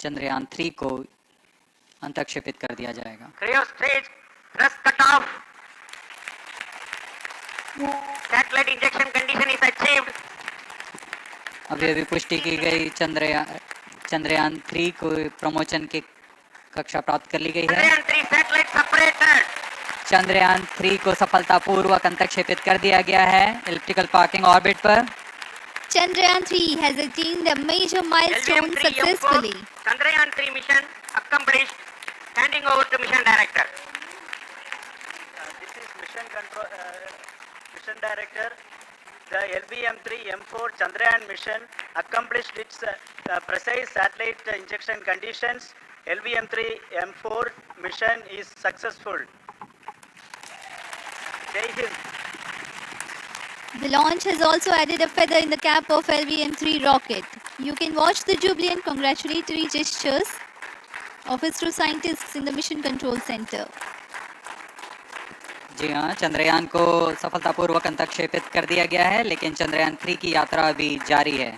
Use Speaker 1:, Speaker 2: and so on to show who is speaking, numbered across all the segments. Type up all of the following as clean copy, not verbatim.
Speaker 1: चंद्रयान 3 को अंतक्षेपित कर दिया जाएगा।
Speaker 2: Clear stage, thrust cut off. Satellite injection condition is achieved.
Speaker 1: अभी पुष्टि की गई, चंद्रयान 3 को प्रमोशन की कक्षा प्राप्त कर ली गई है।
Speaker 2: Chandrayaan 3 satellite separated.
Speaker 1: चंद्रयान 3 को सफलतापूर्वक अंतक्षेपित कर दिया गया है इलिप्टिकल पार्किंग ऑर्बिट पर।
Speaker 3: Chandrayaan 3 has attained a major milestone successfully.
Speaker 2: Chandrayaan 3 mission accomplished. Handing over to mission director.
Speaker 4: This is mission director. The LVM3M4 Chandrayaan mission accomplished its precise satellite injection conditions. LVM3M4 mission is successful. Jai Hind.
Speaker 3: The launch has also added a feather in the cap of LVM3 rocket. You can watch the jubilant congratulatory gestures of ISRO scientists in the Mission Control Center.
Speaker 1: जी हाँ, चंद्रयान को सफलतापूर्वक अंतक्षेपित कर दिया गया है, लेकिन चंद्रयान 3 की यात्रा अभी जारी है।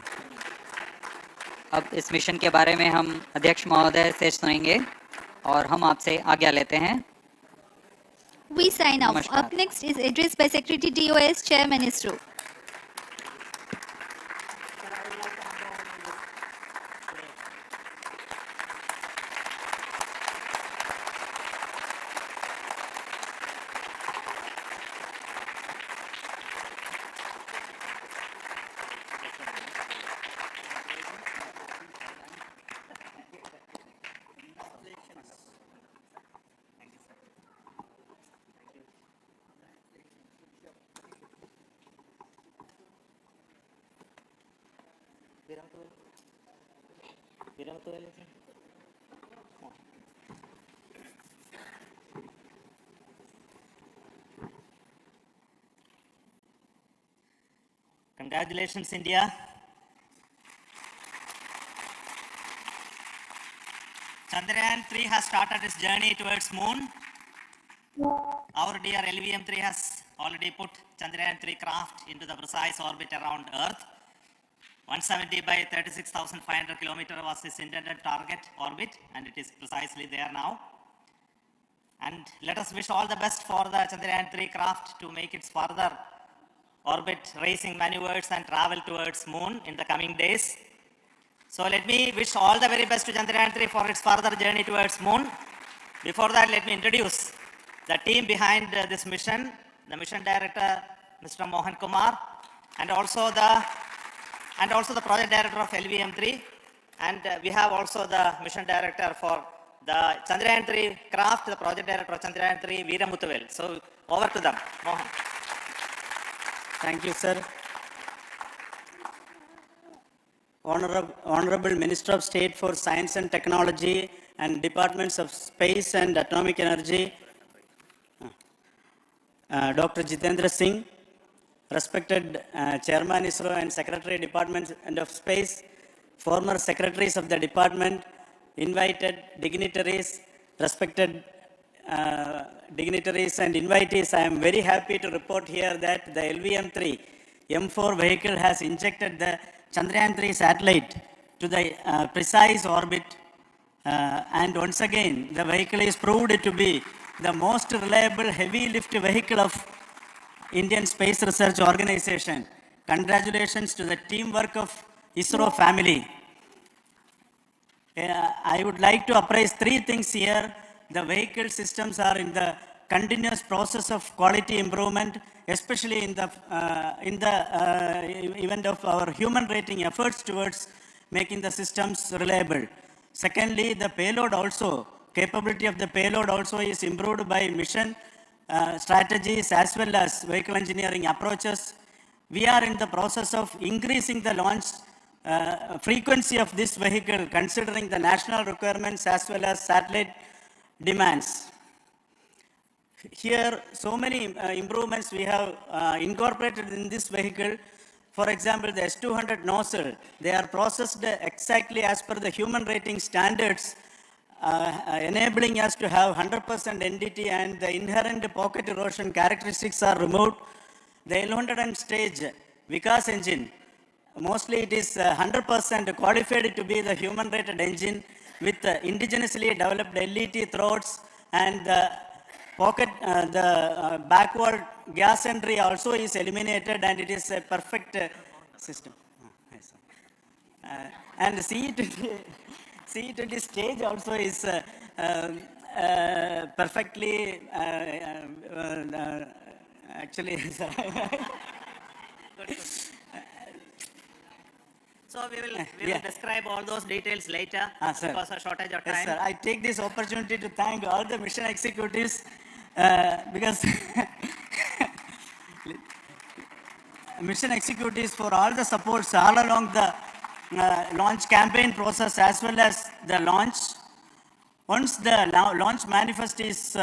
Speaker 1: अब इस मिशन के बारे में हम अध्यक्ष महोदय से सुनेंगे और हम आपसे आज्ञा लेते हैं।
Speaker 3: We sign off. Up next is address by Secretary DOS, Chairman ISRO.
Speaker 4: Congratulations, India. Chandrayaan 3 has started its journey towards moon. Our dear LVM3 has already put Chandrayaan 3 craft into the precise orbit around Earth. 170 by 36,500 kilometers was its intended target orbit, and it is precisely there now. And let us wish all the best for the Chandrayaan 3 craft to make its further orbit racing maneuvers and travel towards moon in the coming days. So let me wish all the very best to Chandrayaan 3 for its further journey towards moon. Before that, let me introduce the team behind this mission, the mission director, Mr. Mohan Kumar, and also the project director of LVM3, and we have also the mission director for the Chandrayaan 3 craft, the project director of Chandrayaan 3, Veera Muthuvel. So over to them, Mohan.
Speaker 5: Thank you, sir. Honorable Minister of State for Science and Technology and Departments of Space and Atomic Energy, Dr. Jitendra Singh, respected Chairman ISRO and Secretary Department of Space, former secretaries of the department, invited dignitaries, respected dignitaries and invitees, I am very happy to report here that the LVM3M4 vehicle has injected the Chandrayaan 3 satellite to the precise orbit, and once again the vehicle is proved to be the most reliable heavy lift vehicle of Indian Space Research Organization. Congratulations to the teamwork of ISRO family. I would like to appraise three things here. The vehicle systems are in the continuous process of quality improvement, especially in the event of our human rating efforts towards making the systems reliable. Secondly, the payload also, capability of the payload also is improved by mission strategies as well as vehicle engineering approaches. We are in the process of increasing the launch frequency of this vehicle considering the national requirements as well as satellite demands. Here, so many improvements we have incorporated in this vehicle. For example, the S200 nozzle, they are processed exactly as per the human rating standards, enabling us to have 100% NDT, and the inherent pocket erosion characteristics are removed. The L100 stage Vikas engine, mostly it is 100% qualified to be the human rated engine, with indigenously developed LET throats and the pocket, backward gas entry also is eliminated, and it is a perfect system. Yes, and CE20 stage also is perfectly actually.
Speaker 4: So we will describe all those details later
Speaker 5: Sir.
Speaker 4: because of shortage of
Speaker 5: Yes,
Speaker 4: time.
Speaker 5: sir. I take this opportunity to thank all the mission executives because mission executives for all the supports all along the launch campaign process as well as the launch. Once the launch manifest is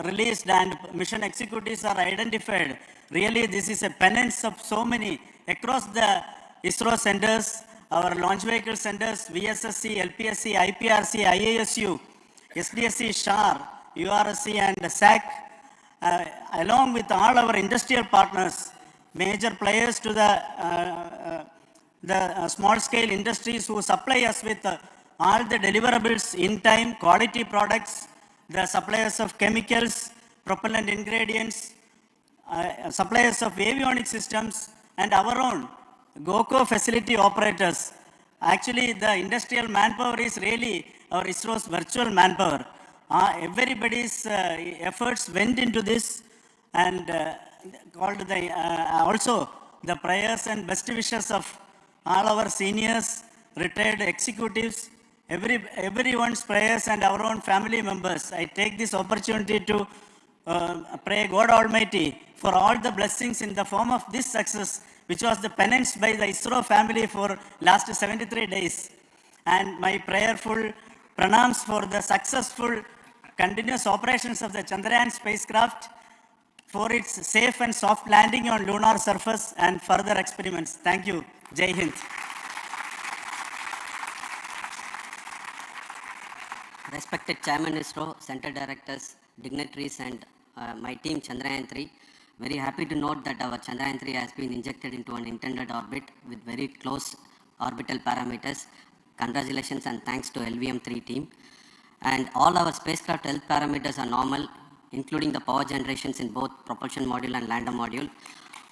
Speaker 5: released and mission executives are identified, really this is a penance of so many across the ISRO centers, our launch vehicle centers, VSSC, LPSC, IPRC, IASU, SDSC, SHAR, URSC and SAC, along with all our industrial partners, major players to the small scale industries who supply us with all the deliverables in time, quality products, the suppliers of chemicals, propellant ingredients, suppliers of avionics systems, and our own GOCO facility operators. Actually, the industrial manpower is really our ISRO's virtual manpower. Everybody's efforts went into this, and called the also the prayers and best wishes of all our seniors, retired executives, everyone's prayers and our own family members. I take this opportunity to pray God Almighty for all the blessings in the form of this success, which was the penance by the ISRO family for last 73 days. And my prayerful pranams for the successful continuous operations of the Chandrayaan spacecraft, for its safe and soft landing on lunar surface and further experiments. Thank you. Jai Hind.
Speaker 6: Respected Chairman ISRO, Center Directors, dignitaries and my team Chandrayaan-3, very happy to note that our Chandrayaan-3 has been injected into an intended orbit with very close orbital parameters. Congratulations and thanks to LVM3 team. And all our spacecraft health parameters are normal, including the power generations in both propulsion module and lander module.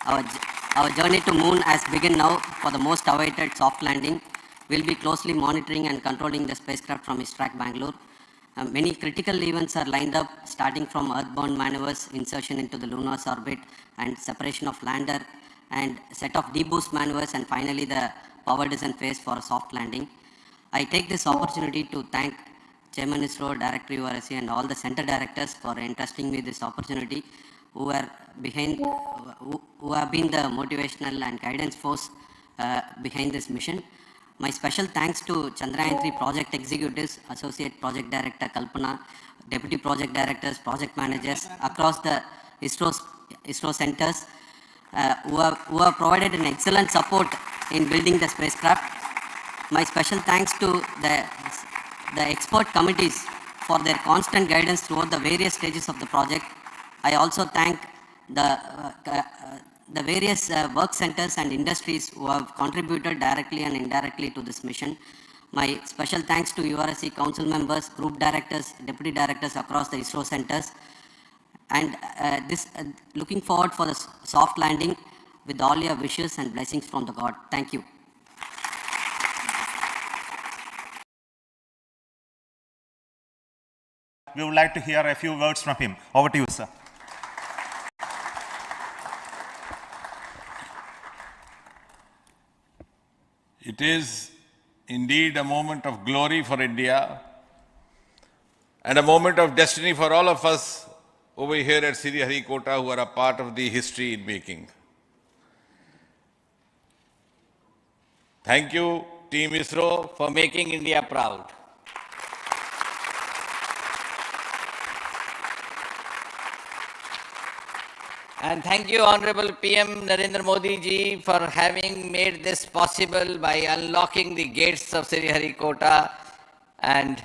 Speaker 6: Our journey to moon has begun now for the most awaited soft landing. We'll be closely monitoring and controlling the spacecraft from ISTRAC Bangalore. Many critical events are lined up, starting from earthbound maneuvers, insertion into the lunar orbit, and separation of lander, and set of deboost maneuvers, and finally the power descent phase for a soft landing. I take this opportunity to thank Chairman ISRO, Director URSC, and all the center directors for entrusting me this opportunity, who have been the motivational and guidance force behind this mission. My special thanks to Chandrayaan-3 project executives, Associate Project Director Kalpana, Deputy Project Directors, Project Managers across the ISRO centers who have provided an excellent support in building the spacecraft. My special thanks to the expert committees for their constant guidance throughout the various stages of the project. I also thank the various work centers and industries who have contributed directly and indirectly to this mission. My special thanks to URSC council members, group directors, deputy directors across the ISRO centers. And looking forward for the soft landing with all your wishes and blessings from the God. Thank you.
Speaker 7: We would like to hear a few words from him. Over to you, sir.
Speaker 8: It is indeed a moment of glory for India and a moment of destiny for all of us over here at Sriharikota who are a part of the history in making. Thank you, Team ISRO, for making India proud.
Speaker 2: And thank you, Honorable PM Narendra Modi ji, for having made this possible by unlocking the gates of Sriharikota and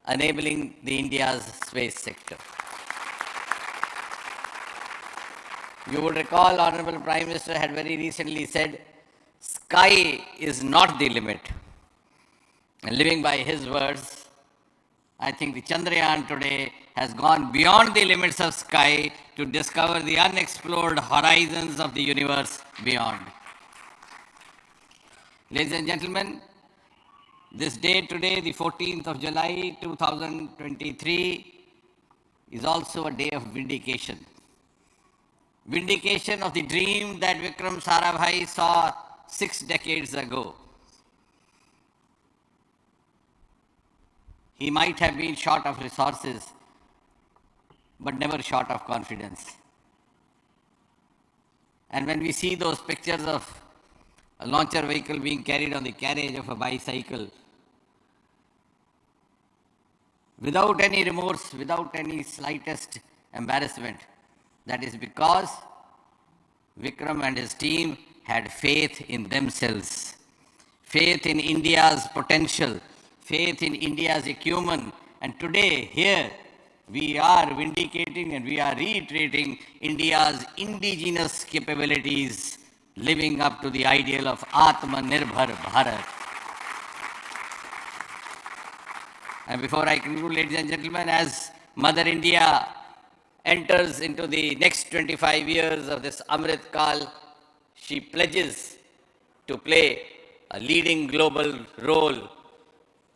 Speaker 2: enabling the India's space sector. You would recall, Honorable Prime Minister had very recently said, sky is not the limit. And living by his words, I think the Chandrayaan today has gone beyond the limits of sky to discover the unexplored horizons of the universe beyond. Ladies and gentlemen, this day today, the 14th of July 2023, is also a day of vindication. Vindication of the dream that Vikram Sarabhai saw 6 decades ago. He might have been short of resources, but never short of confidence. And when we see those pictures of a launcher vehicle being carried on the carriage of a bicycle, without any remorse, without any slightest embarrassment, that is because Vikram and his team had faith in themselves, faith in India's potential, faith in India's acumen. And today, here, we are vindicating and we are reiterating India's indigenous capabilities, living up to the ideal of Atmanirbhar Bharat. And before I conclude, ladies and gentlemen, as Mother India enters into the next 25 years of this Amrit Kal, she pledges to play a leading global role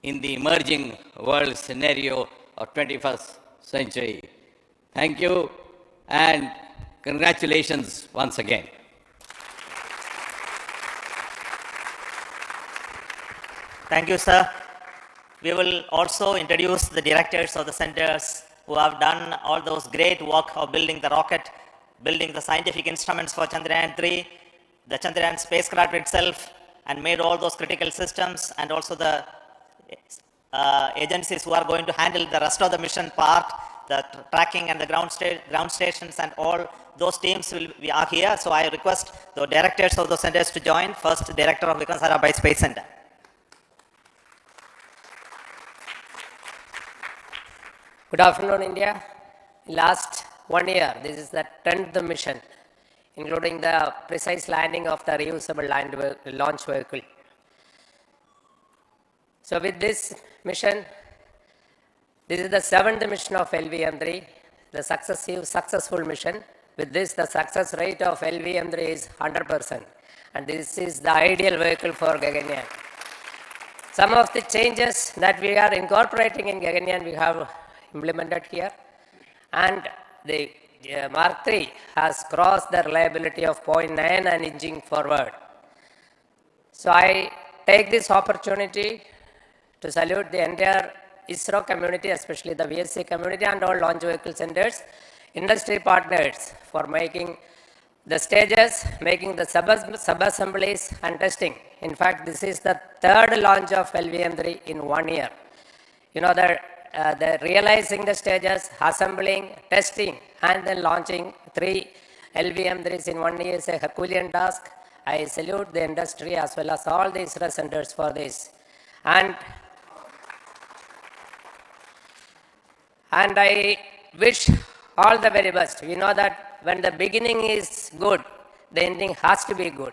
Speaker 2: in the emerging world scenario of 21st century. Thank you and congratulations once again.
Speaker 4: Thank you, sir. We will also introduce the directors of the centers who have done all those great work of building the rocket, building the scientific instruments for Chandrayaan-3, the Chandrayaan spacecraft itself, and made all those critical systems, and also the agencies who are going to handle the rest of the mission part, the tracking and the ground stations, and all those teams are here. So I request the directors of those centers to join. First, Director of Vikram Sarabhai Space Center.
Speaker 9: Good afternoon, India. Last 1 year, this is the 10th mission, including the precise landing of the reusable launch vehicle. So with this mission, this is the 7th mission of LVM3, the successful mission. With this, the success rate of LVM3 is 100%. And this is the ideal vehicle for Gaganyaan. Some of the changes that we are incorporating in Gaganyaan, we have implemented here. And the Mark III has crossed the reliability of 0.9 and inching forward. So I take this opportunity to salute the entire ISRO community, especially the VSC community and all launch vehicle centers, industry partners for making the stages, making the sub-assemblies and testing. In fact, this is the 3rd launch of LVM3 in 1 year. You know that the realizing the stages, assembling, testing, and then launching 3 LVM3s in 1 year is a Herculean task. I salute the industry as well as all the ISRO centers for this. And I wish all the very best. We know that when the beginning is good, the ending has to be good.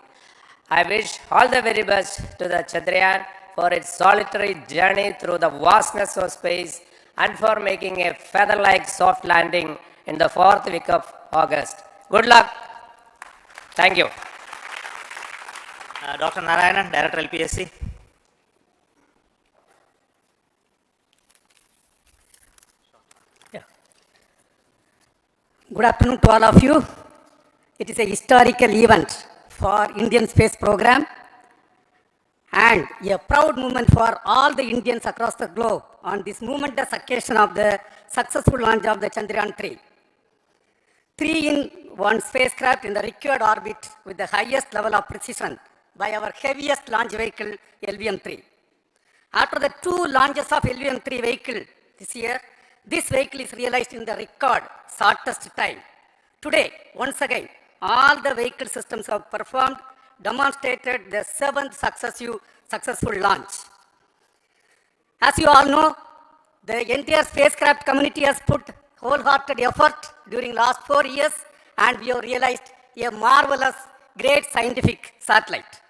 Speaker 9: I wish all the very best to the Chandrayaan for its solitary journey through the vastness of space and for making a feather-like soft landing in the 4th week of August. Good luck. Thank you.
Speaker 4: Dr. Narayanan, Director LPSC.
Speaker 10: Good afternoon to all of you. It is a historical event for Indian space program and a proud moment for all the Indians across the globe on this momentous occasion of the successful launch of the Chandrayaan-3. 3-in-1 spacecraft in the required orbit with the highest level of precision by our heaviest launch vehicle, LVM3. After the 2 launches of LVM3 vehicle this year, this vehicle is realized in the record shortest time. Today, once again, all the vehicle systems have performed, demonstrated the 7th successful launch. As you all know, the entire spacecraft community has put wholehearted effort during last 4 years, and we have realized a marvelous, great scientific satellite.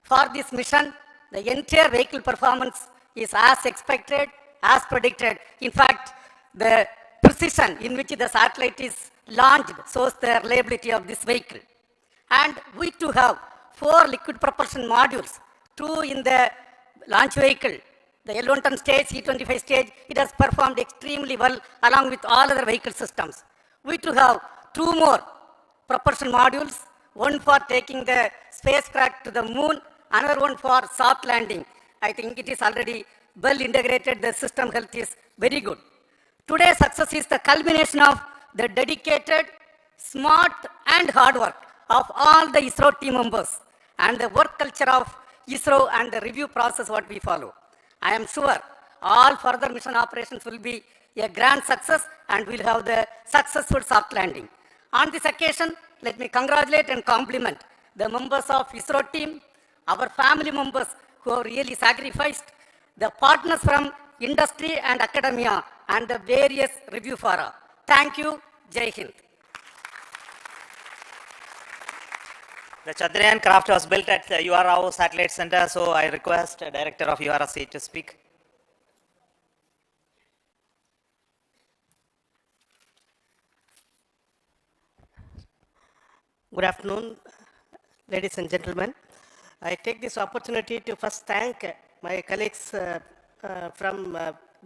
Speaker 10: For this mission, the entire vehicle performance is as expected as predicted. In fact, the precision in which the satellite is launched shows the reliability of this vehicle. And we too have 4 liquid propulsion modules, 2 in the launch vehicle. The L110 stage, C25 stage, it has performed extremely well along with all other vehicle systems. We too have 2 more propulsion modules, one for taking the spacecraft to the moon, another one for soft landing. I think it is already well integrated, the system health is very good. Today's success is the culmination of the dedicated, smart and hard work of all the ISRO team members and the work culture of ISRO and the review process what we follow. I am sure all further mission operations will be a grand success and we'll have the successful soft landing. On this occasion, let me congratulate and compliment the members of ISRO team, our family members who have really sacrificed, the partners from industry and academia, and the various review fora. Thank you. Jai Hind.
Speaker 4: The Chandrayaan craft was built at the URAO Satellite Center, so I request the Director of URC to speak.
Speaker 11: Good afternoon, ladies and gentlemen. I take this opportunity to first thank my colleagues from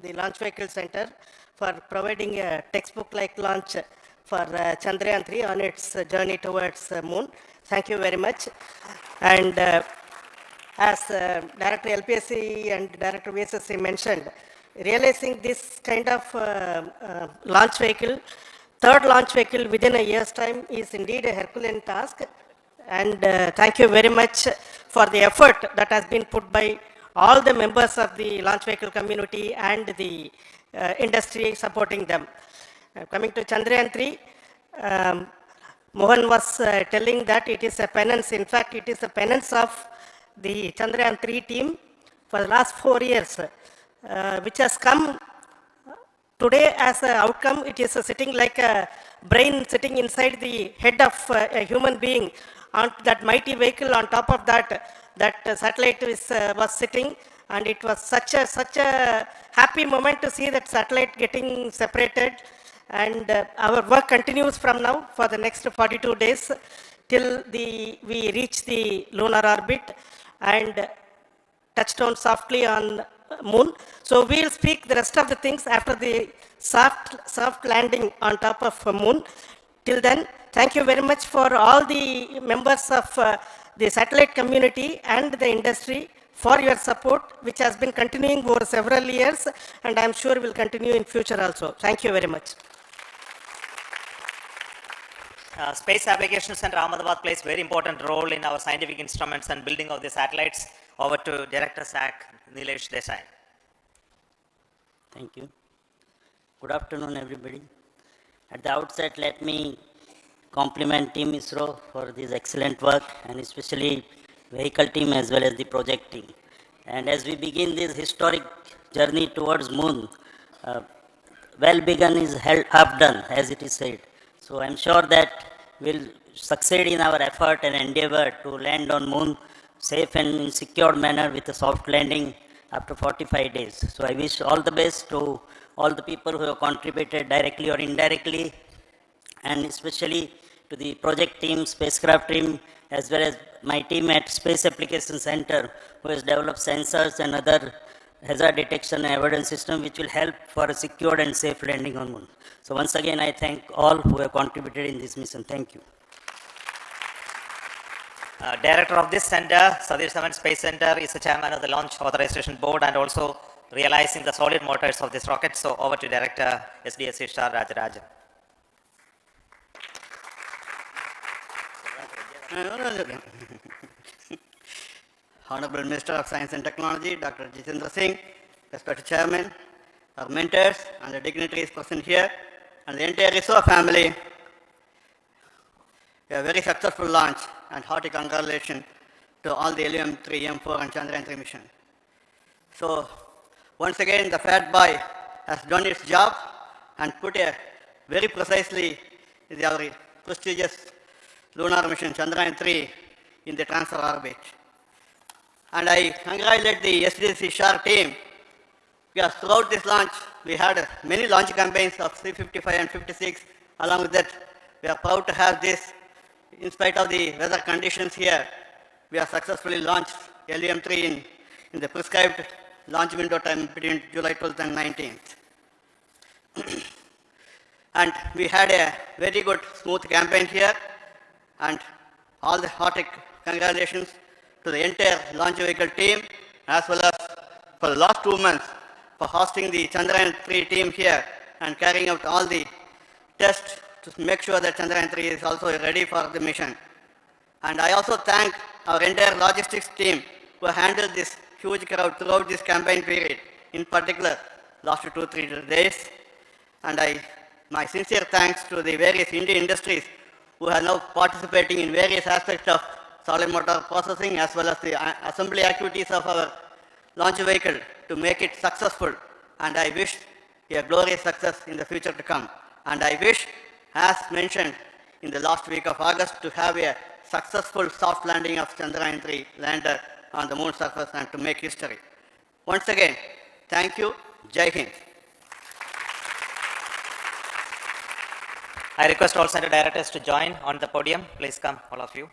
Speaker 11: the Launch Vehicle Center for providing a textbook-like launch for Chandrayaan-3 on its journey towards moon. Thank you very much. And as Director LPSC and Director VSSC mentioned, realizing this kind of launch vehicle, third launch vehicle within a year's time is indeed a Herculean task. And thank you very much for the effort that has been put by all the members of the launch vehicle community and the industry supporting them. Coming to Chandrayaan-3, Mohan was telling that it is a penance. In fact, it is a penance of the Chandrayaan-3 team for the last 4 years, which has come today as an outcome. It is sitting like a brain sitting inside the head of a human being on that mighty vehicle. On top of that, that satellite was sitting, and it was such a happy moment to see that satellite getting separated. And our work continues from now for the next 42 days till we reach the lunar orbit and touchdown softly on moon. So we'll speak the rest of the things after the soft landing on top of moon. Till then, thank you very much for all the members of the satellite community and the industry for your support, which has been continuing over several years, and I'm sure will continue in future also. Thank you very much.
Speaker 4: Space Application Center Ahmedabad plays very important role in our scientific instruments and building of the satellites. Over to Director SAC, Nilesh Desai.
Speaker 12: Thank you. Good afternoon, everybody. At the outset, let me compliment Team ISRO for this excellent work, and especially vehicle team as well as the project team. And as we begin this historic journey towards moon, well begun is half done, as it is said. So I'm sure that we'll succeed in our effort and endeavor to land on moon safe and in secured manner with a soft landing after 45 days. So I wish all the best to all the people who have contributed directly or indirectly, and especially to the project team, spacecraft team, as well as my team at Space Application Center, who has developed sensors and other hazard detection and avoidance system which will help for a secured and safe landing on moon. So once again, I thank all who have contributed in this mission. Thank you.
Speaker 4: Director of this center, Satish Dhawan Space Center, is the chairman of the Launch Authorization Board and also realizing the solid motors of this rocket. So over to Director SDSC Star Rajarajan.
Speaker 13: Honorable Minister of Science and Technology, Dr. Jitendra Singh, respected Chairman, our mentors and the dignitaries present here, and the entire ISRO family. A very successful launch, and hearty congratulations to all the LVM3M4 and Chandrayaan-3 mission. So, once again, the Fat Boy has done its job and put a very precisely our prestigious lunar mission Chandrayaan-3 in the transfer orbit. And I congratulate the SDSC SHAR team Because throughout this launch, we had many launch campaigns of C55 and 56. Along with that, we are proud to have this. In spite of the weather conditions here, we have successfully launched LVM3 in the prescribed launch window time between July 12th and 19th. And we had a very good, smooth campaign here, and all the hearty congratulations to the entire launch vehicle team, as well as for the last 2 months for hosting the Chandrayaan-3 team here and carrying out all the tests to make sure that Chandrayaan-3 is also ready for the mission. And I also thank our entire logistics team who handled this huge crowd throughout this campaign period, in particular last 2-3 days. And my sincere thanks to the various Indian industries who are now participating in various aspects of solid motor processing as well as the assembly activities of our launch vehicle to make it successful. And I wish a glorious success in the future to come. And I wish, as mentioned in the last week of August, to have a successful soft landing of Chandrayaan-3 lander on the moon surface and to make history. Once again, thank you. Jai Hind.
Speaker 4: I request all center directors to join on the podium. Please come, all of you.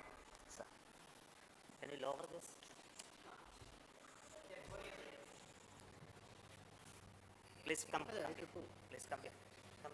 Speaker 4: Can you lower this? Please come. Please come here. Come.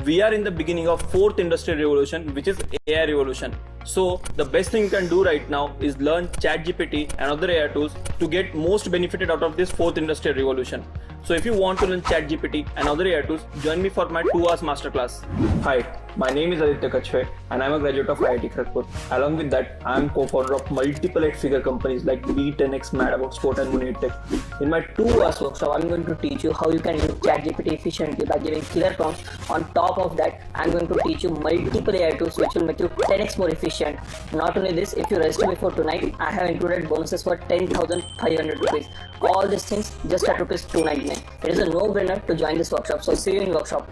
Speaker 14: We are in the beginning of fourth industrial revolution, which is AI revolution. So the best thing you can do right now is learn ChatGPT and other AI tools to get most benefited out of this fourth industrial revolution. So if you want to learn ChatGPT and other AI tools, join me for my 2 hours masterclass. Hi, my name is Aditya Kachwe and I'm a graduate of IIT Kharagpur. Along with that, I'm co-founder of multiple 8-figure companies like B10X, Mad About Sport and Monetech. In my 2 hours workshop, I'm going to teach you how you can use ChatGPT efficiently by giving clear prompts. On top of that, I'm going to teach you multiple AI tools which will make you 10x more efficient. Not only this, if you register before tonight, I have included bonuses for 10,500 rupees. All these things just at rupees 299. It is a no-brainer to join this workshop. So see you in workshop.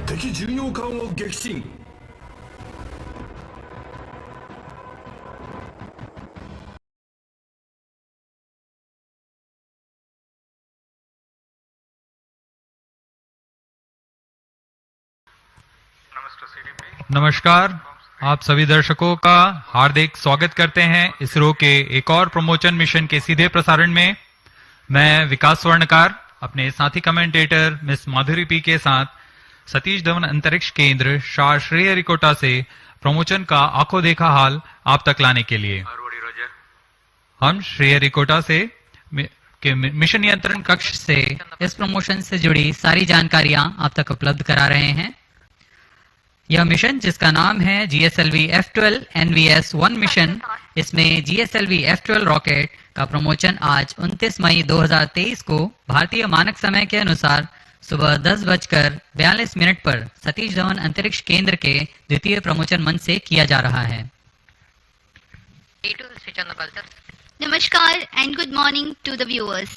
Speaker 15: 敵巡洋艦を撃沈。
Speaker 16: नमस्कार, आप सभी दर्शकों का हार्दिक स्वागत करते हैं इसरो के एक और प्रमोशन मिशन के सीधे प्रसारण में। मैं विकास स्वर्णकार अपने साथी कमेंटेटर मिस माधुरी पी के साथ सतीश धवन अंतरिक्ष केंद्र शाह श्रीहरिकोटा से प्रमोशन का आंखों देखा हाल आप तक लाने के लिए हम श्रीहरिकोटा से के मिशन नियंत्रण कक्ष से
Speaker 1: इस प्रमोशन से जुड़ी सारी जानकारियां आप तक उपलब्ध करा रहे हैं। यह मिशन जिसका नाम है GSLV F12 NVS-1 मिशन, इसमें GSLV F12 रॉकेट का प्रमोशन आज 29 मई 2023 को भारतीय मानक समय के अनुसार सुबह 10:42 पर सतीश धवन अंतरिक्ष केंद्र के द्वितीय प्रमोशन मंच से किया जा रहा है।
Speaker 3: Namaskar and good morning to the viewers.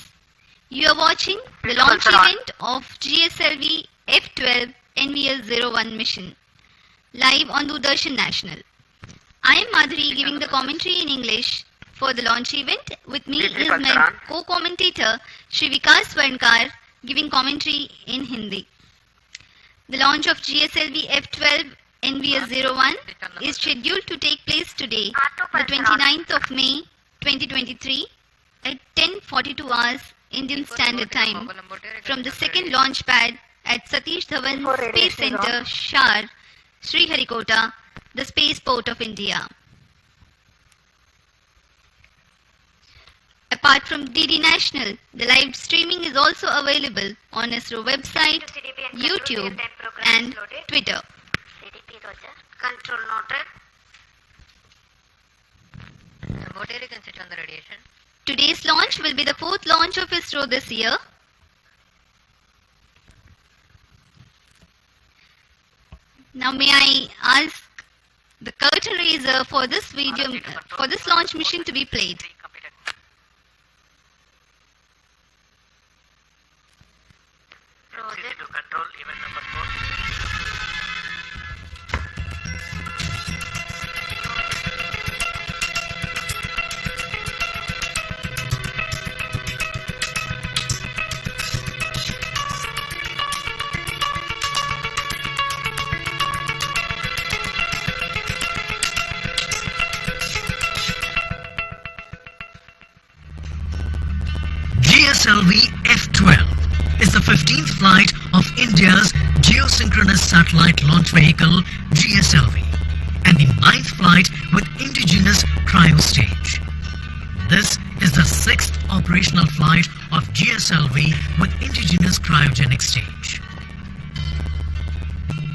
Speaker 3: You are watching the launch event of GSLV F12 NVS-01 mission live on Doordarshan National. I am Madhuri giving the commentary in English for the launch event. With me is my co-commentator Shri Vikas Swarnkar giving commentary in Hindi. The launch of GSLV F12 NVS-01 is scheduled to take place today, the 29th of May 2023 at 10:42 hours Indian Standard Time from the second launch pad at Satish Dhawan Space Center, Shar, Sriharikota, the spaceport of India. Apart from DD National, the live streaming is also available on ISRO website, YouTube and Twitter.
Speaker 17: Control noted. What area can sit on the radiation?
Speaker 3: Today's launch will be the fourth launch of ISRO this year. Now may I ask the curtain raiser for this video, for this launch mission to be played.
Speaker 17: Project to control event number 4.
Speaker 18: GSLV F12 is the 15th flight of India's geosynchronous satellite launch vehicle GSLV and the 9th flight with indigenous cryo stage. This is the 6th operational flight of GSLV with indigenous cryogenic stage.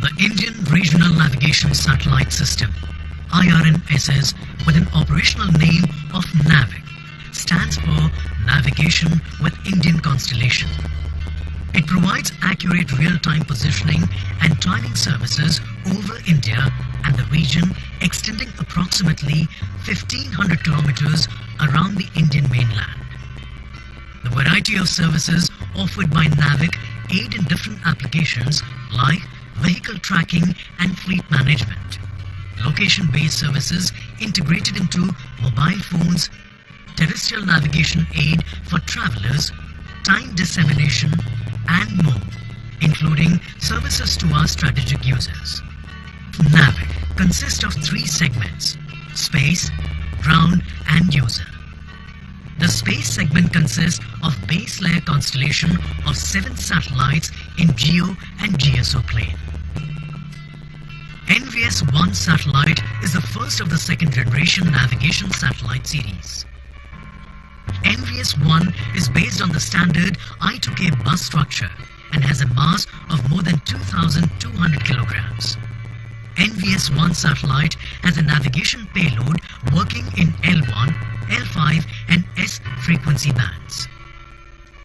Speaker 18: The Indian Regional Navigation Satellite System, IRNSS, with an operational name of NAVIC, stands for Navigation with Indian Constellation. It provides accurate real-time positioning and timing services over India and the region extending approximately 1,500 kilometers around the Indian mainland. The variety of services offered by NAVIC aid in different applications like vehicle tracking and fleet management, location-based services integrated into mobile phones, terrestrial navigation aid for travelers, time dissemination, and more, including services to our strategic users. NAVIC consists of 3 segments: space, ground, and user. The space segment consists of base layer constellation of 7 satellites in GEO and GSO plane. NVS-1 satellite is the first of the second generation navigation satellite series. NVS-1 is based on the standard I2K bus structure and has a mass of more than 2,200 kilograms. NVS-1 satellite has a navigation payload working in L1, L5 and S frequency bands.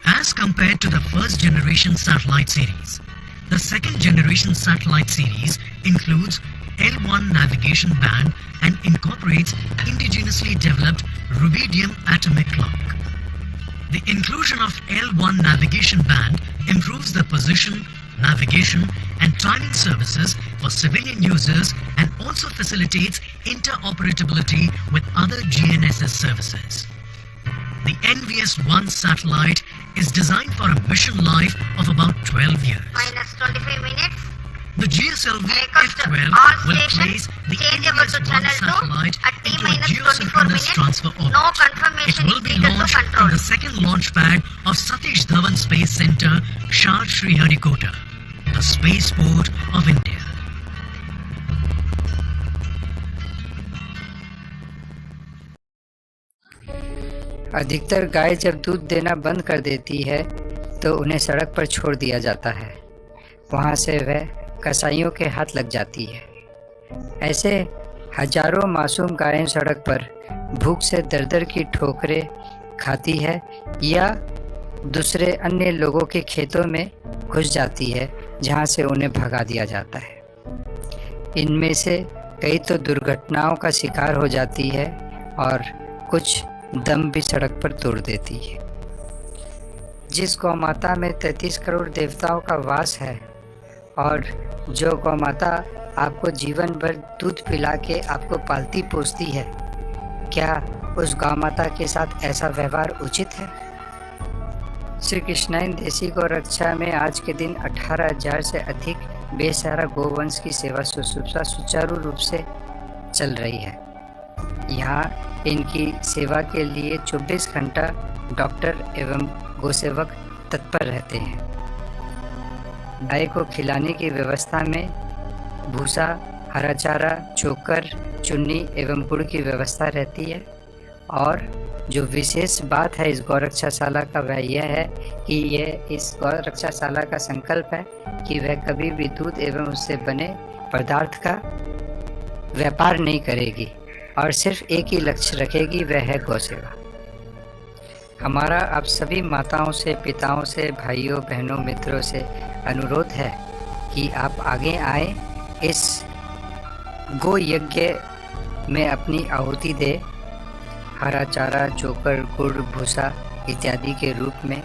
Speaker 18: As compared to the first generation satellite series, the second generation satellite series includes L1 navigation band and incorporates indigenously developed rubidium atomic clock. The inclusion of L1 navigation band improves the position, navigation and timing services for civilian users and also facilitates interoperability with other GNSS services. The NVS-1 satellite is designed for a mission life of about 12 years.
Speaker 17: Minus 25 minutes.
Speaker 18: The GSLV
Speaker 17: Helicopter
Speaker 18: F-12
Speaker 17: all
Speaker 18: will
Speaker 17: station
Speaker 18: place the
Speaker 17: changeable to
Speaker 18: India's one
Speaker 17: channel 2
Speaker 18: satellite
Speaker 17: at
Speaker 18: into a
Speaker 17: T-24
Speaker 18: geosynchronous
Speaker 17: minutes.
Speaker 18: transfer orbit.
Speaker 17: No
Speaker 18: It
Speaker 17: confirmation
Speaker 18: will
Speaker 17: is
Speaker 18: be
Speaker 17: needed to
Speaker 18: launched
Speaker 17: control.
Speaker 18: from the second launch pad of Satish Dhawan Space Center, Sriharikota, the spaceport of India.
Speaker 19: अधिकतर गाय जब दूध देना बंद कर देती है तो उन्हें सड़क पर छोड़ दिया जाता है। वहाँ से वह कसाईयों के हाथ लग जाती है। ऐसे हजारों मासूम गायें सड़क पर भूख से दर-दर की ठोकरें खाती है या दूसरे अन्य लोगों के खेतों में घुस जाती है, जहाँ से उन्हें भगा दिया जाता है। इनमें से कई तो दुर्घटनाओं का शिकार हो जाती है और कुछ दम भी सड़क पर तोड़ देती है। जिस गौ माता में 33 करोड़ देवताओं का वास है और जो गौ माता आपको जीवन भर दूध पिला के आपको पालती पोसती है, क्या उस गौ माता के साथ ऐसा व्यवहार उचित है? श्री कृष्णायन देसी गौ रक्षा में आज के दिन 18,000 से अधिक बेसहारा गोवंश की सेवा शुश्रूषा सुचारू रूप से चल रही है। यहाँ इनकी सेवा के लिए 24 घंटा डॉक्टर एवं गोसेवक तत्पर रहते हैं। गाय को खिलाने की व्यवस्था में भूसा, हरा चारा, चोकर, चुन्नी एवं गुड़ की व्यवस्था रहती है। और जो विशेष बात है इस गौरक्षाशाला का वह यह है कि यह इस गौरक्षाशाला का संकल्प है कि वह कभी भी दूध एवं उससे बने पदार्थ का व्यापार नहीं करेगी और सिर्फ एक ही लक्ष्य रखेगी, वह है गौ सेवा। हमारा आप सभी माताओं से, पिताओं से, भाइयों बहनों मित्रों से अनुरोध है कि आप आगे आए, इस गो यज्ञ में अपनी आहुति दे, हरा चारा, चोकर, गुड़, भूसा इत्यादि के रूप में,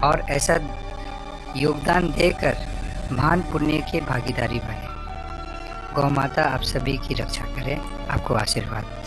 Speaker 19: और ऐसा योगदान देकर महान पुण्य की भागीदारी बने। गौ माता आप सभी की रक्षा करें, आपको आशीर्वाद।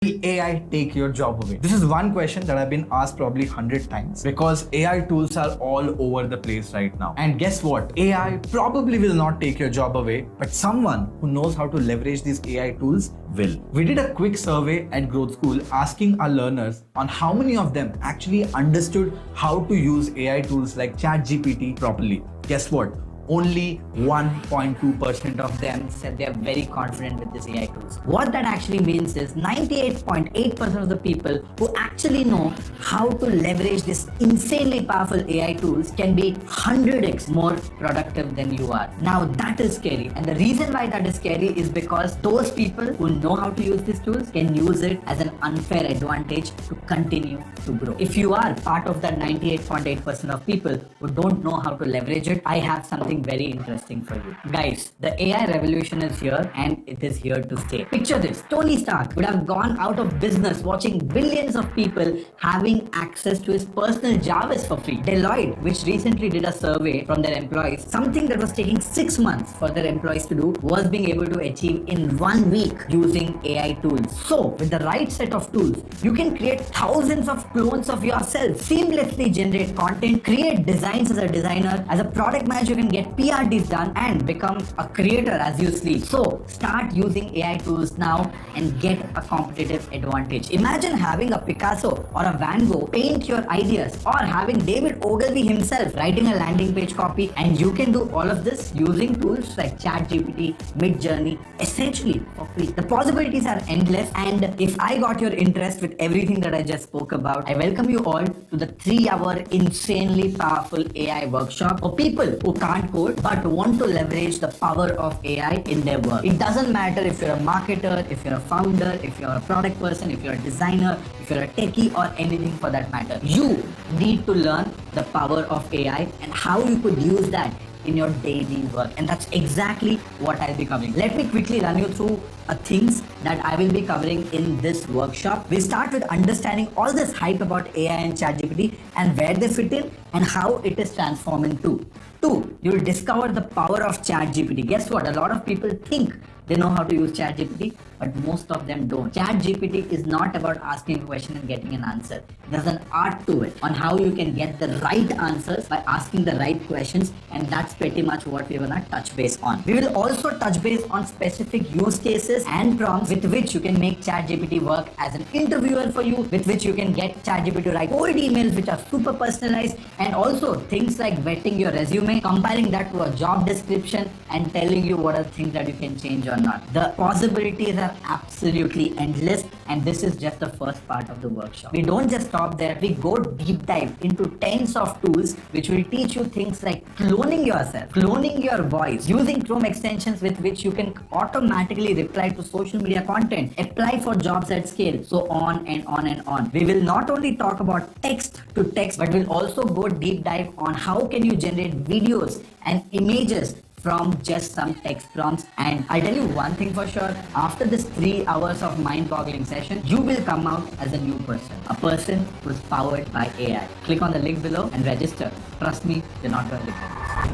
Speaker 20: Will AI take your job away? This is one question that I've been asked probably 100 times because AI tools are all over the place right now. And guess what? AI probably will not take your job away, but someone who knows how to leverage these AI tools will. We did a quick survey at Growth School asking our learners on how many of them actually understood how to use AI tools like ChatGPT properly. Guess what? Only 1.2% of them said they are very confident with these AI tools. What that actually means is 98.8% of the people who actually know how to leverage this insanely powerful AI tools can be 100x more productive than you are. Now that is scary, and the reason why that is scary is because those people who know how to use these tools can use it as an unfair advantage to continue to grow. If you are part of that 98.8% of people who don't know how to leverage it, I have something very interesting for you. Guys, the AI revolution is here and it is here to stay. Picture this, Tony Stark would have gone out of business watching billions of people having access to his personal Jarvis for free. Deloitte, which recently did a survey from their employees, something that was taking 6 months for their employees to do was being able to achieve in 1 week using AI tools. So, with the right set of tools, you can create thousands of clones of yourself, seamlessly generate content, create designs as a designer, as a product manager you can get PRDs done and become a creator as you sleep. So start using AI tools now and get a competitive advantage. Imagine having a Picasso or a Van Gogh paint your ideas, or having David Ogilvy himself writing a landing page copy, and you can do all of this using tools like ChatGPT, Midjourney, essentially for free. The possibilities are endless, and if I got your interest with everything that I just spoke about, I welcome you all to the 3-hour insanely powerful AI workshop for people who can't code but want to leverage the power of AI in their work. It doesn't matter if you're a marketer, if you're a founder, if you're a product person, if you're a designer, if you're a techie, or anything for that matter. You need to learn the power of AI and how you could use that in your daily work, and that's exactly what I'll be covering. Let me quickly run you through things that I will be covering in this workshop. We'll start with understanding all this hype about AI and ChatGPT and where they fit in and how it is transforming too. 2, you'll discover the power of ChatGPT. Guess what? A lot of people think they know how to use ChatGPT,
Speaker 21: but most of them don't. ChatGPT is not about asking a question and getting an answer. There's an art to it on how you can get the right answers by asking the right questions, and that's pretty much what we're gonna touch base on. We will also touch base on specific use cases and prompts with which you can make ChatGPT work as an interviewer for you, with which you can get ChatGPT to write cold emails which are super personalized, and also things like vetting your resume, compiling that to a job description, and telling you what are things that you can change or not. The possibilities are absolutely endless, and this is just the first part of the workshop. We don't just stop there, we go deep dive into tens of tools which will teach you things like cloning yourself, cloning your voice, using Chrome extensions with which you can automatically reply to social media content, apply for jobs at scale, so on and on and on. We will not only talk about text to text, but we'll also go deep dive on how can you generate videos and images from just some text prompts. And I'll tell you one thing for sure, after this 3 hours of mind-boggling session, you will come out as a new person, a person who's powered by AI. Click on the link below and register. Trust me, you're not going to regret this.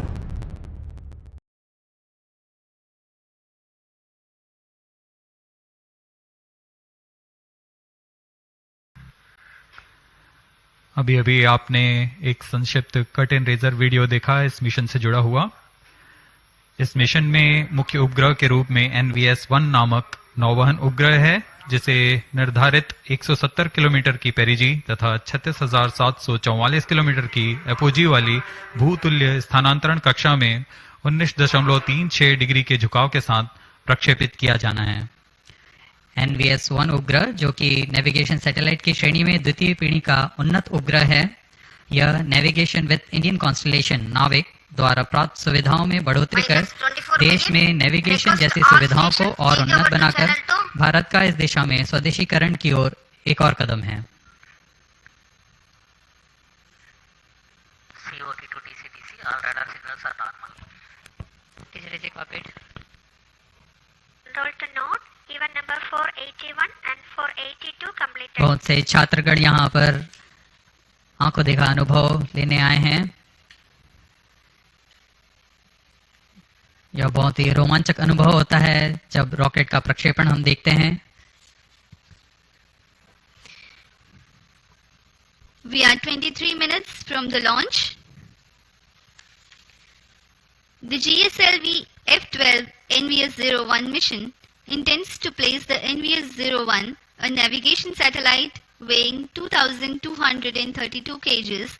Speaker 16: अभी अभी आपने एक संक्षिप्त cut and razor video देखा इस mission से जुड़ा हुआ। इस मिशन में मुख्य उपग्रह के रूप में NVS-1 नामक नौवहन उपग्रह है, जिसे निर्धारित 170 किलोमीटर की पेरिजी तथा 36,744 किलोमीटर की एपोजी वाली भूतुल्य स्थानांतरण कक्षा में 19.36 डिग्री के झुकाव के साथ प्रक्षेपित किया जाना है।
Speaker 1: NVS-1 उपग्रह, जो कि नेविगेशन सैटेलाइट की श्रेणी में द्वितीय पीढ़ी का उन्नत उपग्रह है, यह नेविगेशन विद इंडियन कॉन्स्टलेशन नाविक द्वारा प्राप्त सुविधाओं में बढ़ोतरी कर देश में नेविगेशन जैसी सुविधाओं को और उन्नत बनाकर भारत का इस दिशा में स्वदेशीकरण की ओर एक और कदम है। बहुत से छात्रगण यहाँ पर आंखों देखा अनुभव लेने आए हैं। यह बहुत ही रोमांचक अनुभव होता है जब रॉकेट का प्रक्षेपण हम देखते हैं।
Speaker 3: We are 23 minutes from the launch. The GSLV F-12 NVS-01 mission intends to place the NVS-01, a navigation satellite weighing 2,232 kgs,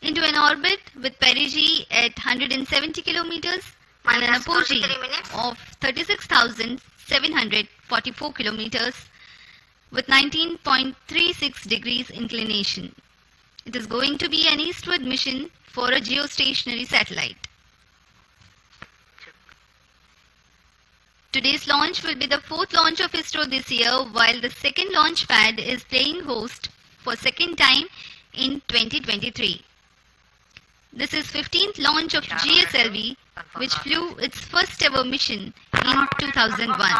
Speaker 3: into an orbit with perigee at 170 kilometers and an apogee of 36,744 kilometers with 19.36 degrees inclination. It is going to be an eastward mission for a geostationary satellite. Today's launch will be the 4th launch of ISRO this year, while the second launch pad is playing host for second time in 2023. This is 15th launch of GSLV, which flew its first ever mission in 2001.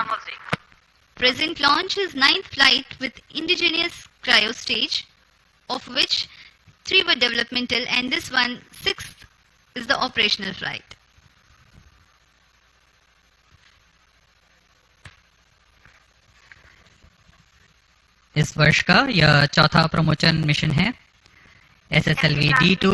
Speaker 3: Present launch is 9th flight with indigenous cryo stage, of which 3 were developmental and this one, 6th, is the operational flight.
Speaker 1: इस वर्ष का यह चौथा promotion mission है। SSLV D2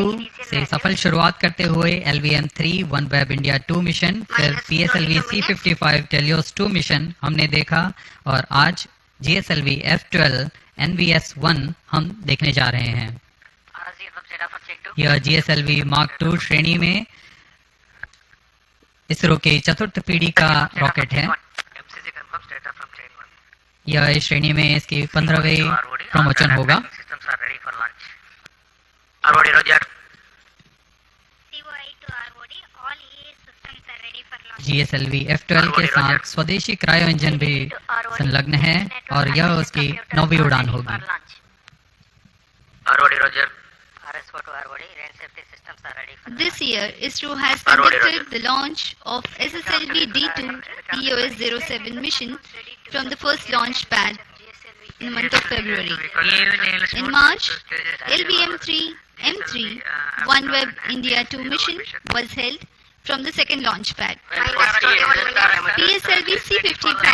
Speaker 1: से सफल शुरुआत करते हुए LVM3 OneWeb India 2 मिशन, फिर PSLV C55 Telios 2 मिशन हमने देखा, और आज GSLV F-12 NVS-1 हम देखने जा रहे हैं। यह GSLV Mark II श्रेणी में इसरो के चतुर्थ पीढ़ी का रॉकेट है। यह इस श्रेणी में इसकी 15वें प्रमोशन होगा। GSLV F-12 के साथ स्वदेशी क्रायो इंजन भी संलग्न है और यह उसकी 9वीं उड़ान होगी।
Speaker 3: This year, ISRO has conducted the launch of SSLV D2 EOS-07 mission from the first launch pad in the month of February. In March, LVM3M4 OneWeb India 2 mission was held from the second launch pad. PSLV C55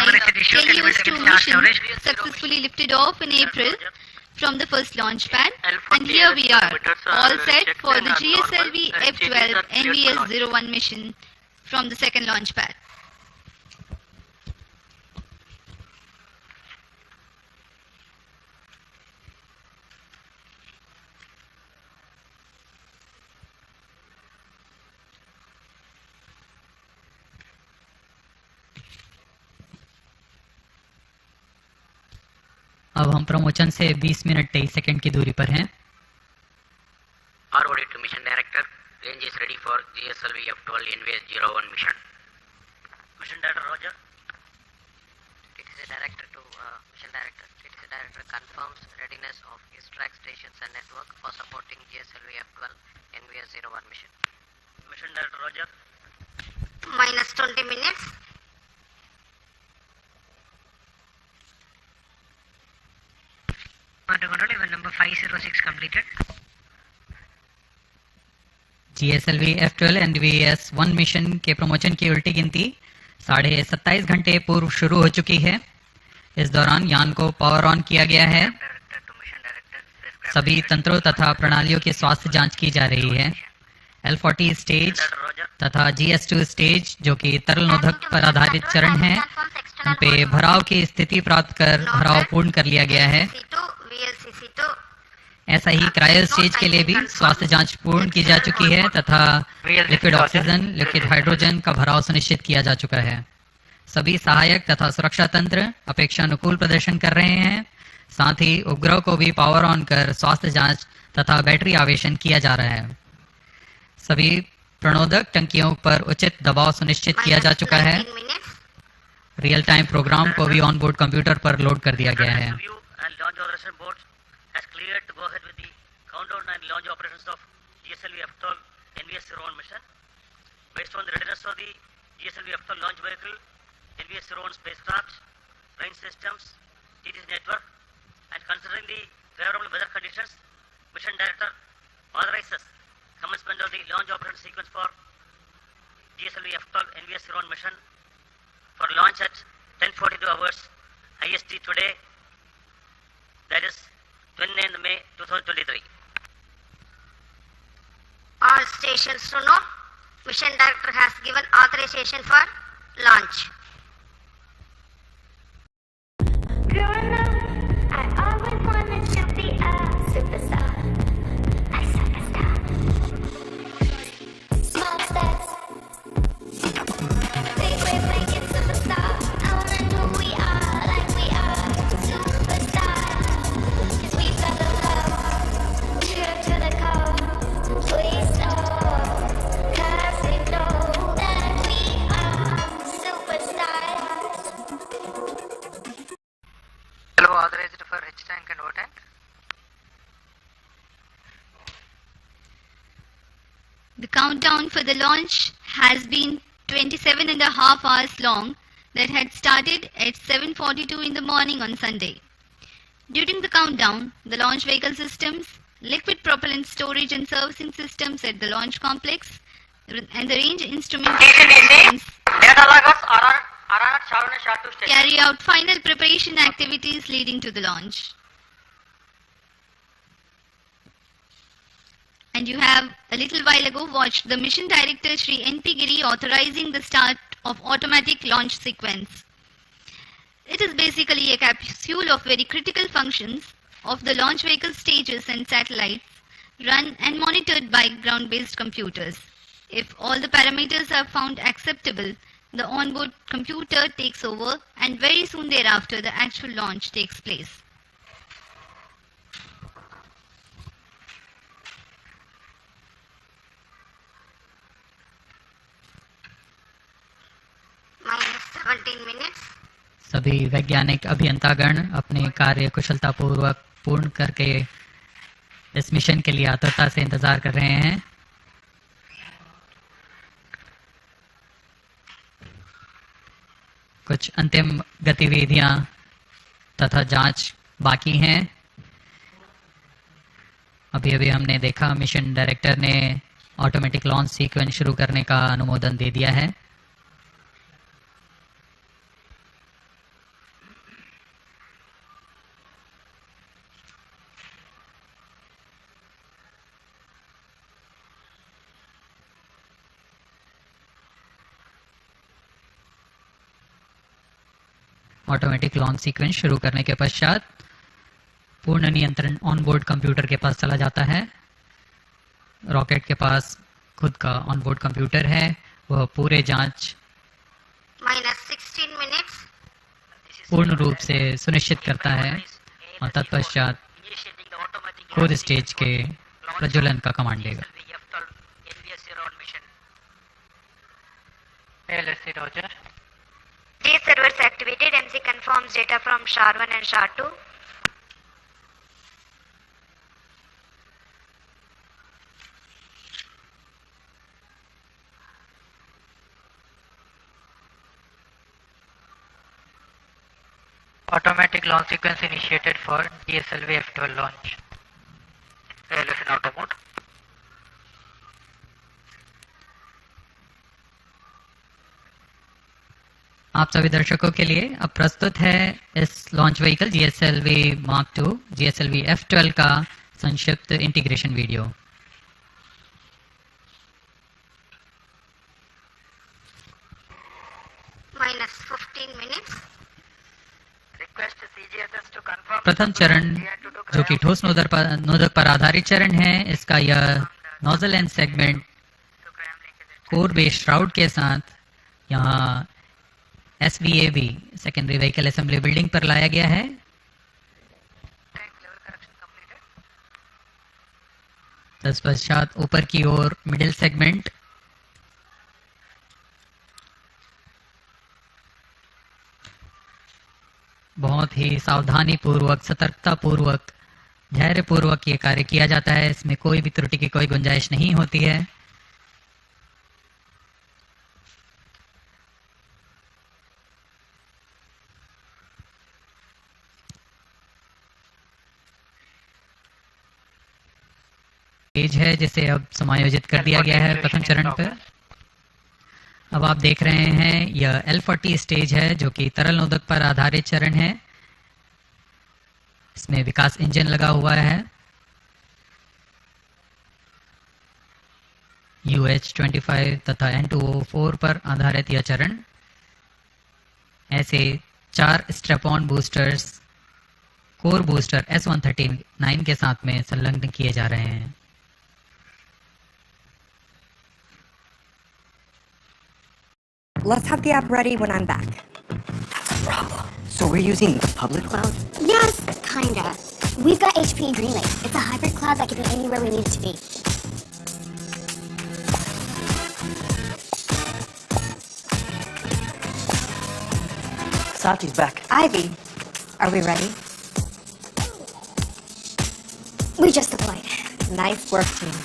Speaker 3: LUS2 mission successfully lifted off in April from the first launch pad, and here we are, all set for the GSLV F12 NVS-01 mission from the second launch pad.
Speaker 1: अब हम promotion से 20 minute 23 second की दूरी पर हैं।
Speaker 17: ROD to mission director, range is ready for GSLV F12 NVS-01 mission. Mission director Roger. TTC director to mission director. TTC director confirms readiness of his track stations and network for supporting GSLV F12 NVS-01 mission. Mission director Roger. Minus 20 minutes. Control event number 506 completed.
Speaker 1: GSLV F12 NVS-1 mission के promotion की उल्टी गिनती 27.5 घंटे पूर्व शुरू हो चुकी है। इस दौरान यान को पावर ऑन किया गया है। सभी तंत्रों तथा प्रणालियों की स्वास्थ्य जांच की जा रही है। L40 स्टेज तथा GS2 स्टेज जो कि तरल नोदक पर आधारित चरण है, उन पे भराव की स्थिति प्राप्त कर भराव पूर्ण कर लिया गया है। ऐसा ही क्रायो स्टेज के लिए भी स्वास्थ्य जांच पूर्ण की जा चुकी है तथा लिक्विड ऑक्सीजन, लिक्विड हाइड्रोजन का भराव सुनिश्चित किया जा चुका है। सभी सहायक तथा सुरक्षा तंत्र अपेक्षानुकूल प्रदर्शन कर रहे हैं। साथ ही उपग्रह को भी पावर ऑन कर स्वास्थ्य जांच तथा बैटरी आवेशन किया जा रहा है। सभी प्रणोदक टंकियों पर उचित दबाव सुनिश्चित किया जा चुका है। रियल टाइम प्रोग्राम को भी ऑन बोर्ड कंप्यूटर पर लोड कर दिया गया है।
Speaker 17: Cleared to go ahead with the countdown and launch operations of GSLV F12 NVS-01 mission. Based on the readiness of the GSLV F12 launch vehicle, NVS-01 spacecraft, range systems, TTC network, and considering the favorable weather conditions, mission director authorizes commencement of the launch operation sequence for GSLV F12 NVS-01 mission for launch at 10:42 hours IST today, that is 29th May 2023.
Speaker 5: All stations to know, mission director has given authorization for launch.
Speaker 22: Growing up, I always wanted to be a superstar. A superstar. Small steps. Big way making superstar. I wanna know who we are, like we are superstars. We fell in love, true to the core. Please know, 'cause we know that we are superstars.
Speaker 17: Hello, authorized for H tank and O tank.
Speaker 3: The countdown for the launch has been 27.5 hours long that had started at 7:42 in the morning on Sunday. During the countdown, the launch vehicle systems, liquid propellant storage and servicing systems at the launch complex, and the range instrumentation systems carry out final preparation activities leading to the launch. And you have a little while ago watched the mission director Shri N.P. Giri authorizing the start of automatic launch sequence. It is basically a capsule of very critical functions of the launch vehicle stages and satellites run and monitored by ground-based computers. If all the parameters are found acceptable, the onboard computer takes over and very soon thereafter the actual launch takes place.
Speaker 5: Minus 17 minutes.
Speaker 1: सभी वैज्ञानिक अभियंतागण अपने कार्य कुशलतापूर्वक पूर्ण करके इस mission के लिए आतुरता से इंतजार कर रहे हैं। कुछ अंतिम गतिविधियां तथा जांच बाकी हैं। अभी हमने देखा मिशन डायरेक्टर ने ऑटोमेटिक लॉन्च सीक्वेंस शुरू करने का अनुमोदन दे दिया है। ऑटोमेटिक लॉन्च सीक्वेंस शुरू करने के पश्चात पूर्ण नियंत्रण ऑनबोर्ड कंप्यूटर के पास चला जाता है। रॉकेट के पास खुद का ऑनबोर्ड कंप्यूटर है, वह पूरे जांच
Speaker 5: -16 minutes.
Speaker 1: पूर्ण रूप से सुनिश्चित करता है और तत्पश्चात कोर स्टेज के प्रज्वलन का कमांड देगा।
Speaker 5: These servers activated. MC confirms data from SHAR-1 and SHAR-2.
Speaker 6: Automatic launch sequence initiated for GSLV F12 launch. ALS in auto mode.
Speaker 1: आप सभी दर्शकों के लिए अब प्रस्तुत है इस launch vehicle GSLV Mark II GSLV F12 का संक्षिप्त इंटीग्रेशन वीडियो।
Speaker 5: -15 minutes.
Speaker 1: प्रथम चरण जो कि ठोस नोदक पर आधारित चरण है, इसका यह nozzle and segment core base shroud के साथ यहाँ SVAB secondary vehicle assembly building पर लाया गया है। तत्पश्चात ऊपर की ओर मिडिल सेगमेंट, बहुत ही सावधानी पूर्वक, सतर्कता पूर्वक, धैर्य पूर्वक ये कार्य किया जाता है। इसमें कोई भी त्रुटि की कोई गुंजाइश नहीं होती है। स्टेज है जिसे अब समायोजित कर दिया गया है प्रथम चरण पर। अब आप देख रहे हैं यह L40 स्टेज है जो कि तरल नोदक पर आधारित चरण है। इसमें विकास इंजन लगा हुआ है। UH-25 तथा N2O4 पर आधारित यह चरण। ऐसे 4 strap-on boosters core booster S139 के साथ में संलग्न किए जा रहे हैं।
Speaker 7: Let's have the app ready when I'm back. Bravo. So we're using the public cloud?
Speaker 22: Yes, kinda. We've got HP and GreenLake. It's a hybrid cloud that can be anywhere we need it to be.
Speaker 7: Sachi's back.
Speaker 22: Ivy, are we ready? We just deployed.
Speaker 7: Nice work, team.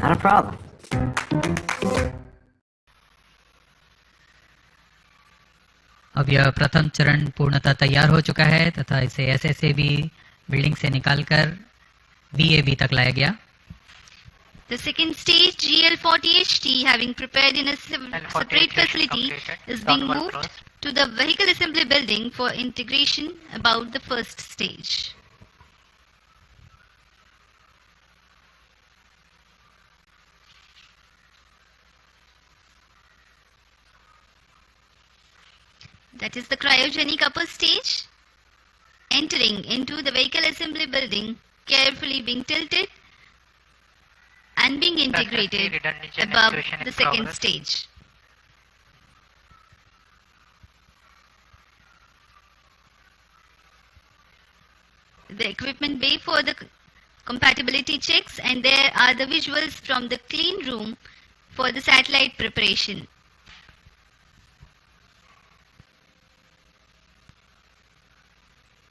Speaker 7: Not a problem.
Speaker 1: अब यह प्रथम चरण पूर्णतः तैयार हो चुका है तथा इसे SSAB बिल्डिंग से निकालकर VAB तक लाया गया।
Speaker 3: The second stage, GL40HT, having prepared in a separate facility, is being moved to the vehicle assembly building for integration about the first stage. That is the cryogenic upper stage. Entering into the vehicle assembly building, carefully being tilted and being integrated above the second stage. The equipment bay for the compatibility checks, and there are the visuals from the clean room for the satellite preparation.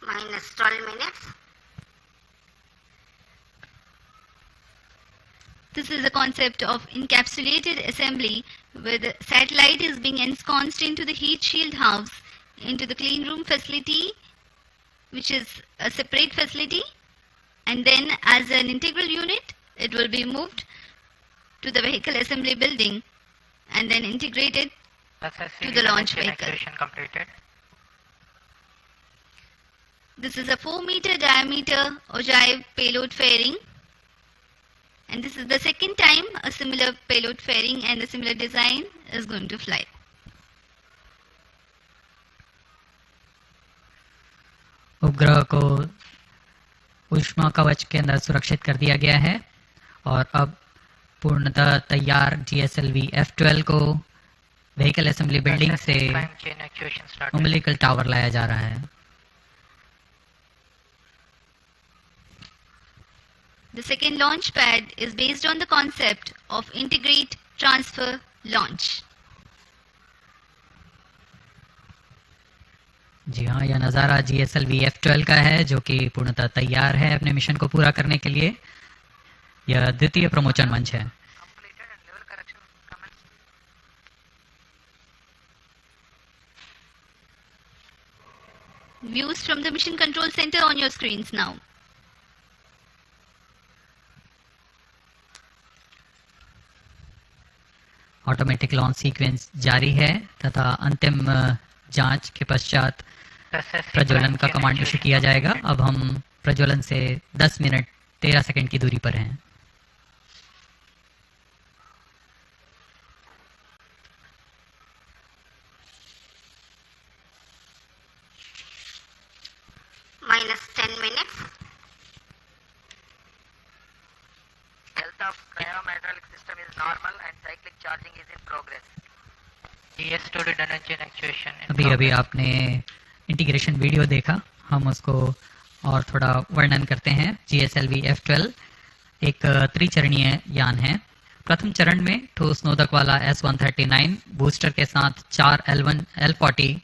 Speaker 5: -12 minutes.
Speaker 3: This is a concept of encapsulated assembly where the satellite is being ensconced into the heat shield house into the clean room facility, which is a separate facility, and then as an integral unit It will be moved to the vehicle assembly building and then integrated to the launch vehicle.
Speaker 6: Completed.
Speaker 3: This is a 4-meter diameter ogive payload fairing, and this is the second time a similar payload fairing and a similar design is going to fly.
Speaker 1: उपग्रह को ऊष्मा कवच के अंदर सुरक्षित कर दिया गया है और अब पूर्णतः तैयार GSLV F12 को व्हीकल असेंबली बिल्डिंग से उम्बिलिकल टावर लाया जा रहा है.
Speaker 3: The second launch pad is based on the concept of integrate, transfer, launch.
Speaker 1: जी हाँ, यह नज़ारा GSLV F12 का है जो कि पूर्णतः तैयार है अपने मिशन को पूरा करने के लिए. यह द्वितीय प्रमोचन मंच है.
Speaker 3: Views from the mission control center on your screens now.
Speaker 1: Automatic launch sequence जारी है तथा अंतिम जांच के पश्चात प्रज्वलन का कमांड इशू किया जाएगा. अब हम प्रज्वलन से 10 मिनट 13 सेकंड की दूरी पर हैं.
Speaker 5: Minus 10 minutes.
Speaker 6: Health of cryomhydraulic system is normal and cyclic charging is in progress. GS2 redundant engine actuation.
Speaker 1: अभी आपने इंटीग्रेशन वीडियो देखा, हम उसको और थोड़ा वर्णन करते हैं. GSLV F12 एक त्रिचरणीय यान है. प्रथम चरण में ठोस नोदक वाला S139 बूस्टर के साथ 4 L40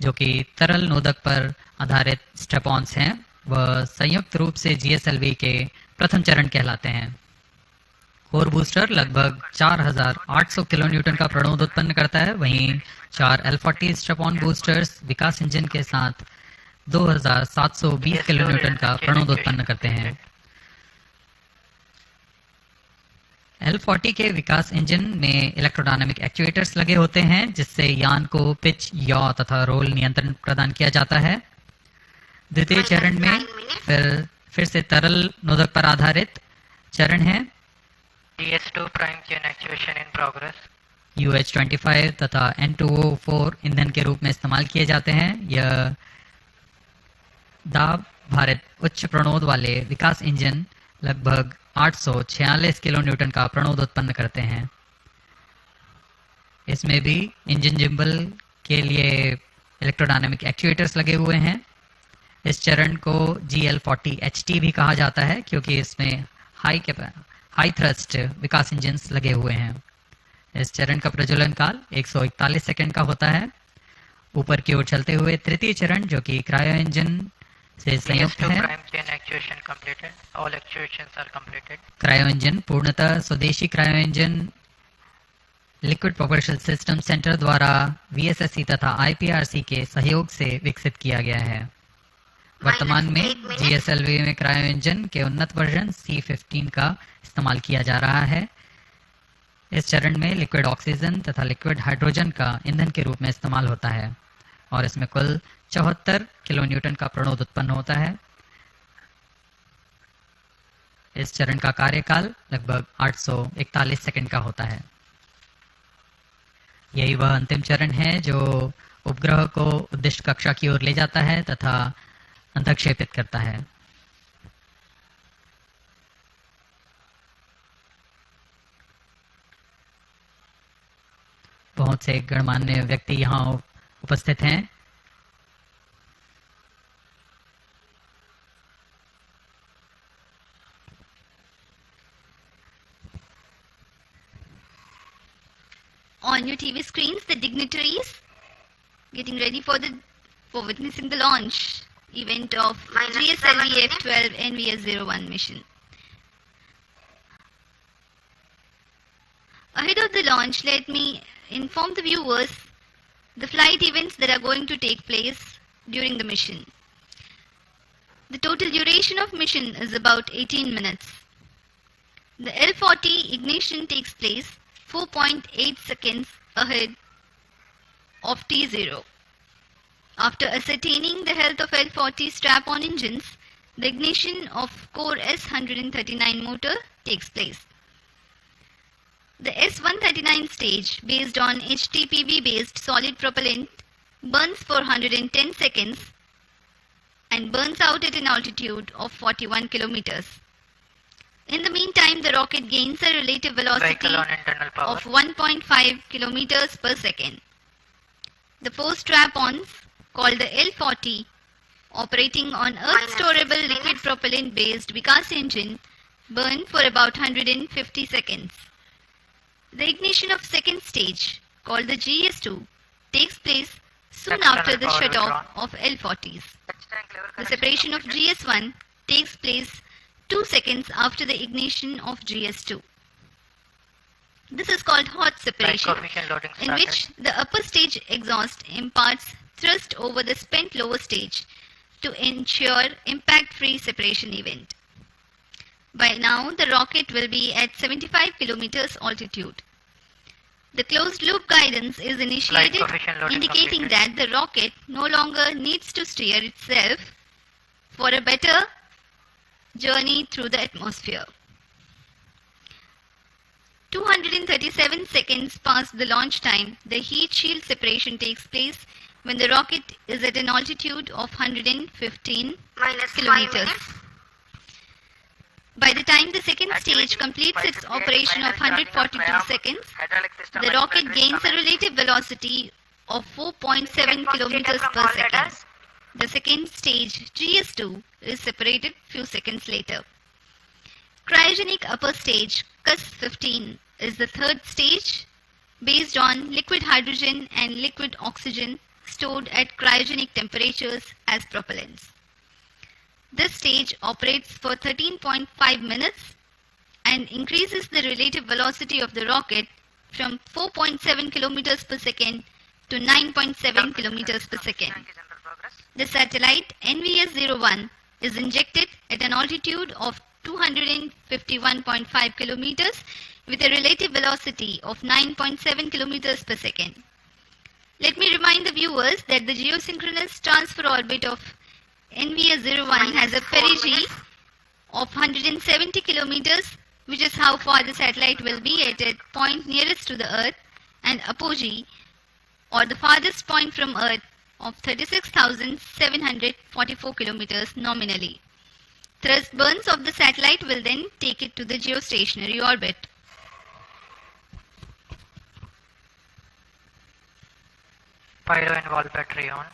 Speaker 1: जो कि तरल नोदक पर आधारित स्टेपॉन्स हैं, वह संयुक्त रूप से GSLV के प्रथम चरण कहलाते हैं. कोर बूस्टर लगभग 4800 किलोन्यूटन का प्रणोद उत्पन्न करता है. वहीं 4 L40 स्टेपॉन बूस्टर्स विकास इंजन के साथ 2720 किलोन्यूटन का प्रणोद उत्पन्न करते हैं. L40 के विकास इंजन में इलेक्ट्रोडायनामिक एक्चुएटर्स लगे होते हैं जिससे यान को पिच, याव तथा रोल नियंत्रण प्रदान किया जाता है. द्वितीय चरण में फिर से तरल नोदक पर आधारित चरण है.
Speaker 6: GS2 prime chain actuation in progress.
Speaker 1: UH-25 तथा N2O4 ईंधन के रूप में इस्तेमाल किए जाते हैं. यह दाब भारित उच्च प्रणोद वाले विकास इंजन लगभग 846 किलोन्यूटन का प्रणोद उत्पन्न करते हैं. इसमें भी इंजन जिम्बल के लिए इलेक्ट्रोडायनामिक एक्चुएटर्स लगे हुए हैं. इस चरण को GL40HT भी कहा जाता है क्योंकि इसमें हाई थ्रस्ट विकास इंजन्स लगे हुए हैं. इस चरण का प्रज्वलन काल 141 सेकंड का होता है. ऊपर की ओर चलते हुए तृतीय चरण जो कि क्रायो इंजन से संयुक्त है. क्रायो इंजन पूर्णतः स्वदेशी cryo engine liquid propulsion system centre द्वारा VSSC तथा IPRC के सहयोग से विकसित किया गया है. वर्तमान में GSLV में क्रायो इंजन के उन्नत वर्जन C15 का इस्तेमाल किया जा रहा है. इस चरण में लिक्विड ऑक्सीजन तथा लिक्विड हाइड्रोजन का ईंधन के रूप में इस्तेमाल होता है और इसमें कुल 74 किलोन्यूटन का प्रणोद उत्पन्न होता है. इस चरण का कार्यकाल लगभग 841 सेकंड का होता है. यही वह अंतिम चरण है जो उपग्रह को उद्दिष्ट कक्षा की ओर ले जाता है तथा अंतक्षेपित करता है. बहुत से गणमान्य व्यक्ति यहाँ उपस्थित हैं.
Speaker 3: On your TV screens, the dignitaries getting ready for witnessing the launch event of GSLV F12 NVS-01 mission. Ahead of the launch, let me inform the viewers the flight events that are going to take place during the mission. The total duration of mission is about 18 minutes. The L40 ignition takes place 4.8 seconds ahead of T0. After ascertaining the health of L40 strap-on engines, the ignition of core S139 motor takes place. The S139 stage, based on HTPB-based solid propellant, burns for 110 seconds and burns out at an altitude of 41 kilometers. In the meantime, the rocket gains a relative velocity of 1.5 kilometers per second. The four strap-ons, called the L40, operating on Earth-storable liquid propellant-based Vikas engine, burn for about 150 seconds. The ignition of second stage, called the GS2, takes place soon after the shutoff of L40s. The separation of GS1 takes place 2 seconds after the ignition of GS2. This is called hot separation, in which the upper stage exhaust imparts thrust over the spent lower stage to ensure impact-free separation event. By now, the rocket will be at 75 kilometers altitude. The closed-loop guidance is initiated, indicating that the rocket no longer needs to steer itself for a better journey through the atmosphere. 237 seconds past the launch time, the heat shield separation takes place when the rocket is at an altitude of 115 kilometers. By the time the second stage completes its operation of 142 seconds, the rocket gains a relative velocity of 4.7 kilometers per second. The second stage, GS2, is separated few seconds later. Cryogenic upper stage, CUS-15, is the third stage based on liquid hydrogen and liquid oxygen stored at cryogenic temperatures as propellants. This stage operates for 13.5 minutes and increases the relative velocity of the rocket from 4.7 kilometers per second to 9.7 kilometers per second. The satellite NVS-01 is injected at an altitude of 251.5 kilometers with a relative velocity of 9.7 kilometers per second. Let me remind the viewers that the geosynchronous transfer orbit of NVS-01 has a perigee of 170 kilometers, which is how far the satellite will be at a point nearest to the Earth, and apogee, or the farthest point from Earth, of 36,744 kilometers nominally. Thrust burns of the satellite will then take it to the geostationary orbit.
Speaker 6: Pyro and wall battery on.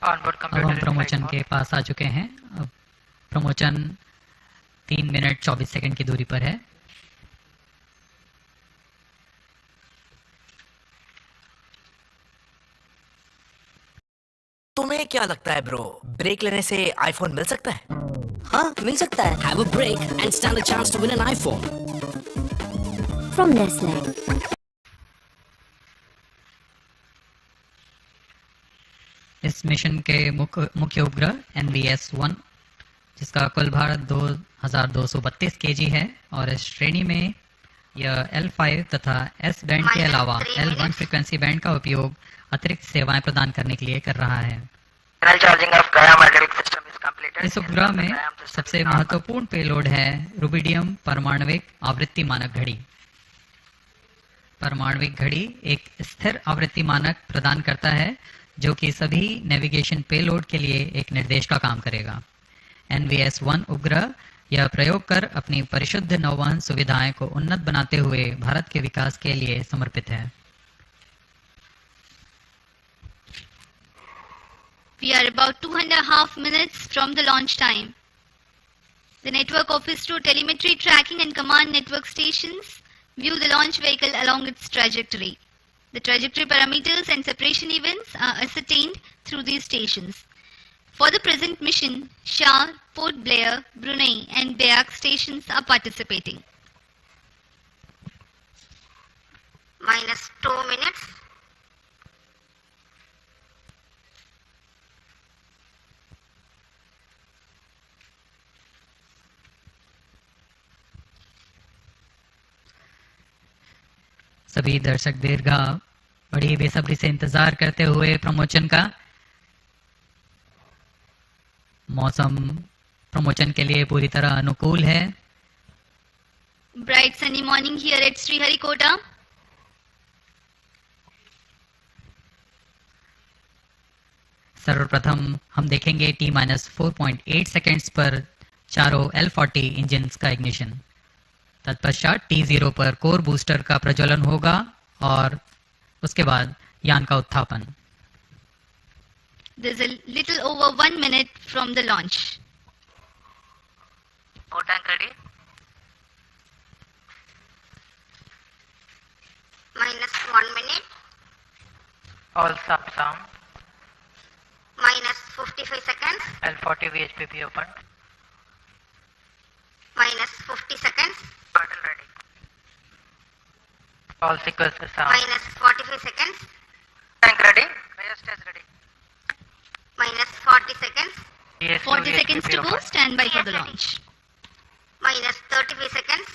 Speaker 6: Onboard
Speaker 1: अब
Speaker 6: computer
Speaker 1: हम
Speaker 6: in
Speaker 1: प्रमोचन
Speaker 6: flight
Speaker 1: के पास आ चुके हैं. अब प्रमोचन 3 minute 24 second की दूरी पर है.
Speaker 2: तुम्हें क्या लगता है ब्रो, ब्रेक लेने से आईफोन मिल सकता है?
Speaker 8: हाँ, मिल सकता है. Have a break and stand a chance to win an iPhone.
Speaker 22: From Nestle.
Speaker 1: इस मिशन के मुख्य उपग्रह NVS-1, जिसका कुल भार 2232 kg है, और इस श्रेणी में यह L5 तथा S बैंड के अलावा L1 फ्रीक्वेंसी बैंड का उपयोग अतिरिक्त सेवाएं प्रदान करने के लिए कर रहा है. इस उपग्रह में सबसे महत्वपूर्ण पेलोड है रुबिडियम परमाणविक आवृत्ति मानक घड़ी. परमाणविक घड़ी एक स्थिर आवृत्ति मानक प्रदान करता है जो कि सभी नेविगेशन पेलोड के लिए एक निर्देश का काम करेगा. NVS-1 उपग्रह यह प्रयोग कर अपनी परिशुद्ध नौवहन सुविधाएं को उन्नत बनाते हुए भारत के विकास के लिए समर्पित है.
Speaker 3: We are about 2.5 minutes from the launch time. The network of ISRO telemetry tracking and command network stations view the launch vehicle along its trajectory. The trajectory parameters and separation events are ascertained through these stations. For the present mission, Shah, Port Blair, Brunei and Beak stations are participating.
Speaker 5: Minus 2 minutes.
Speaker 1: सभी दर्शक दीर्घा बड़ी बेसब्री से इंतजार करते हुए promotion का। मौसम प्रमोशन के लिए पूरी तरह अनुकूल है।
Speaker 3: Bright sunny morning here at Sriharikota.
Speaker 1: सर्वप्रथम हम देखेंगे T-4.8 सेकेंड्स पर चारों L40 इंजन्स का इग्निशन। तत्पश्चात T0 पर कोर बूस्टर का प्रज्वलन होगा और उसके बाद यान का उत्थापन।
Speaker 3: There's a little over 1 minute from the launch.
Speaker 6: O tank ready.
Speaker 5: Minus 1 minute.
Speaker 6: All sub sound.
Speaker 5: Minus 55 seconds.
Speaker 6: L40 VHPP open.
Speaker 5: Minus 50 seconds.
Speaker 6: Battle ready. All sequences sound.
Speaker 5: Minus 45 seconds.
Speaker 6: Tank ready. Rear stage ready.
Speaker 5: Minus 40 seconds.
Speaker 6: Yes,
Speaker 3: 40 seconds to go. Stand by for the launch.
Speaker 5: Minus 35 seconds.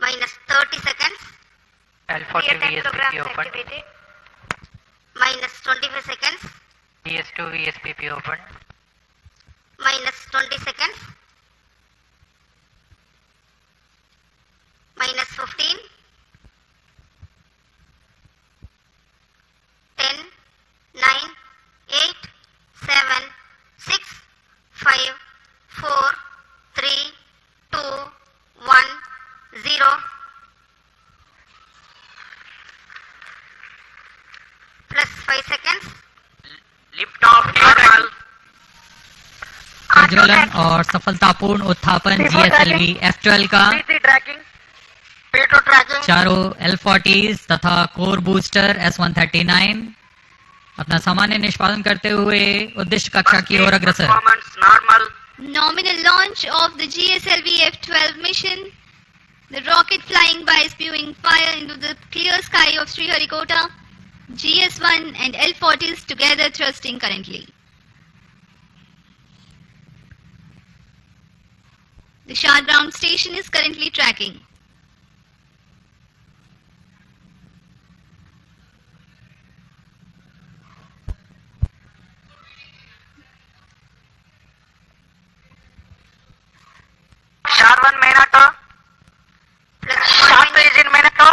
Speaker 5: Minus 30 seconds.
Speaker 6: L40 VSPP open.
Speaker 5: Minus 25 seconds.
Speaker 6: DS2 VSPP open.
Speaker 5: Minus 20 seconds. Minus 15. 10, 9, 8, 7, 6, 5, 4, 3, 2, 1, 0. Plus 5 seconds.
Speaker 6: Lift off normal.
Speaker 1: प्रज्वलन और सफलतापूर्ण उत्थापन GSLV F12 का। चारों L40s तथा core booster S139 अपना सामान्य निष्पादन करते हुए उद्देश्य कक्षा की ओर अग्रसर।
Speaker 3: Nominal launch of the GSLV F12 mission. The rocket flying by spewing fire into the clear sky of Sriharikota. GS1 and L40s together thrusting currently. The Shah ground station is currently tracking.
Speaker 6: Shah 1 main auto. Shah 2 is in main auto.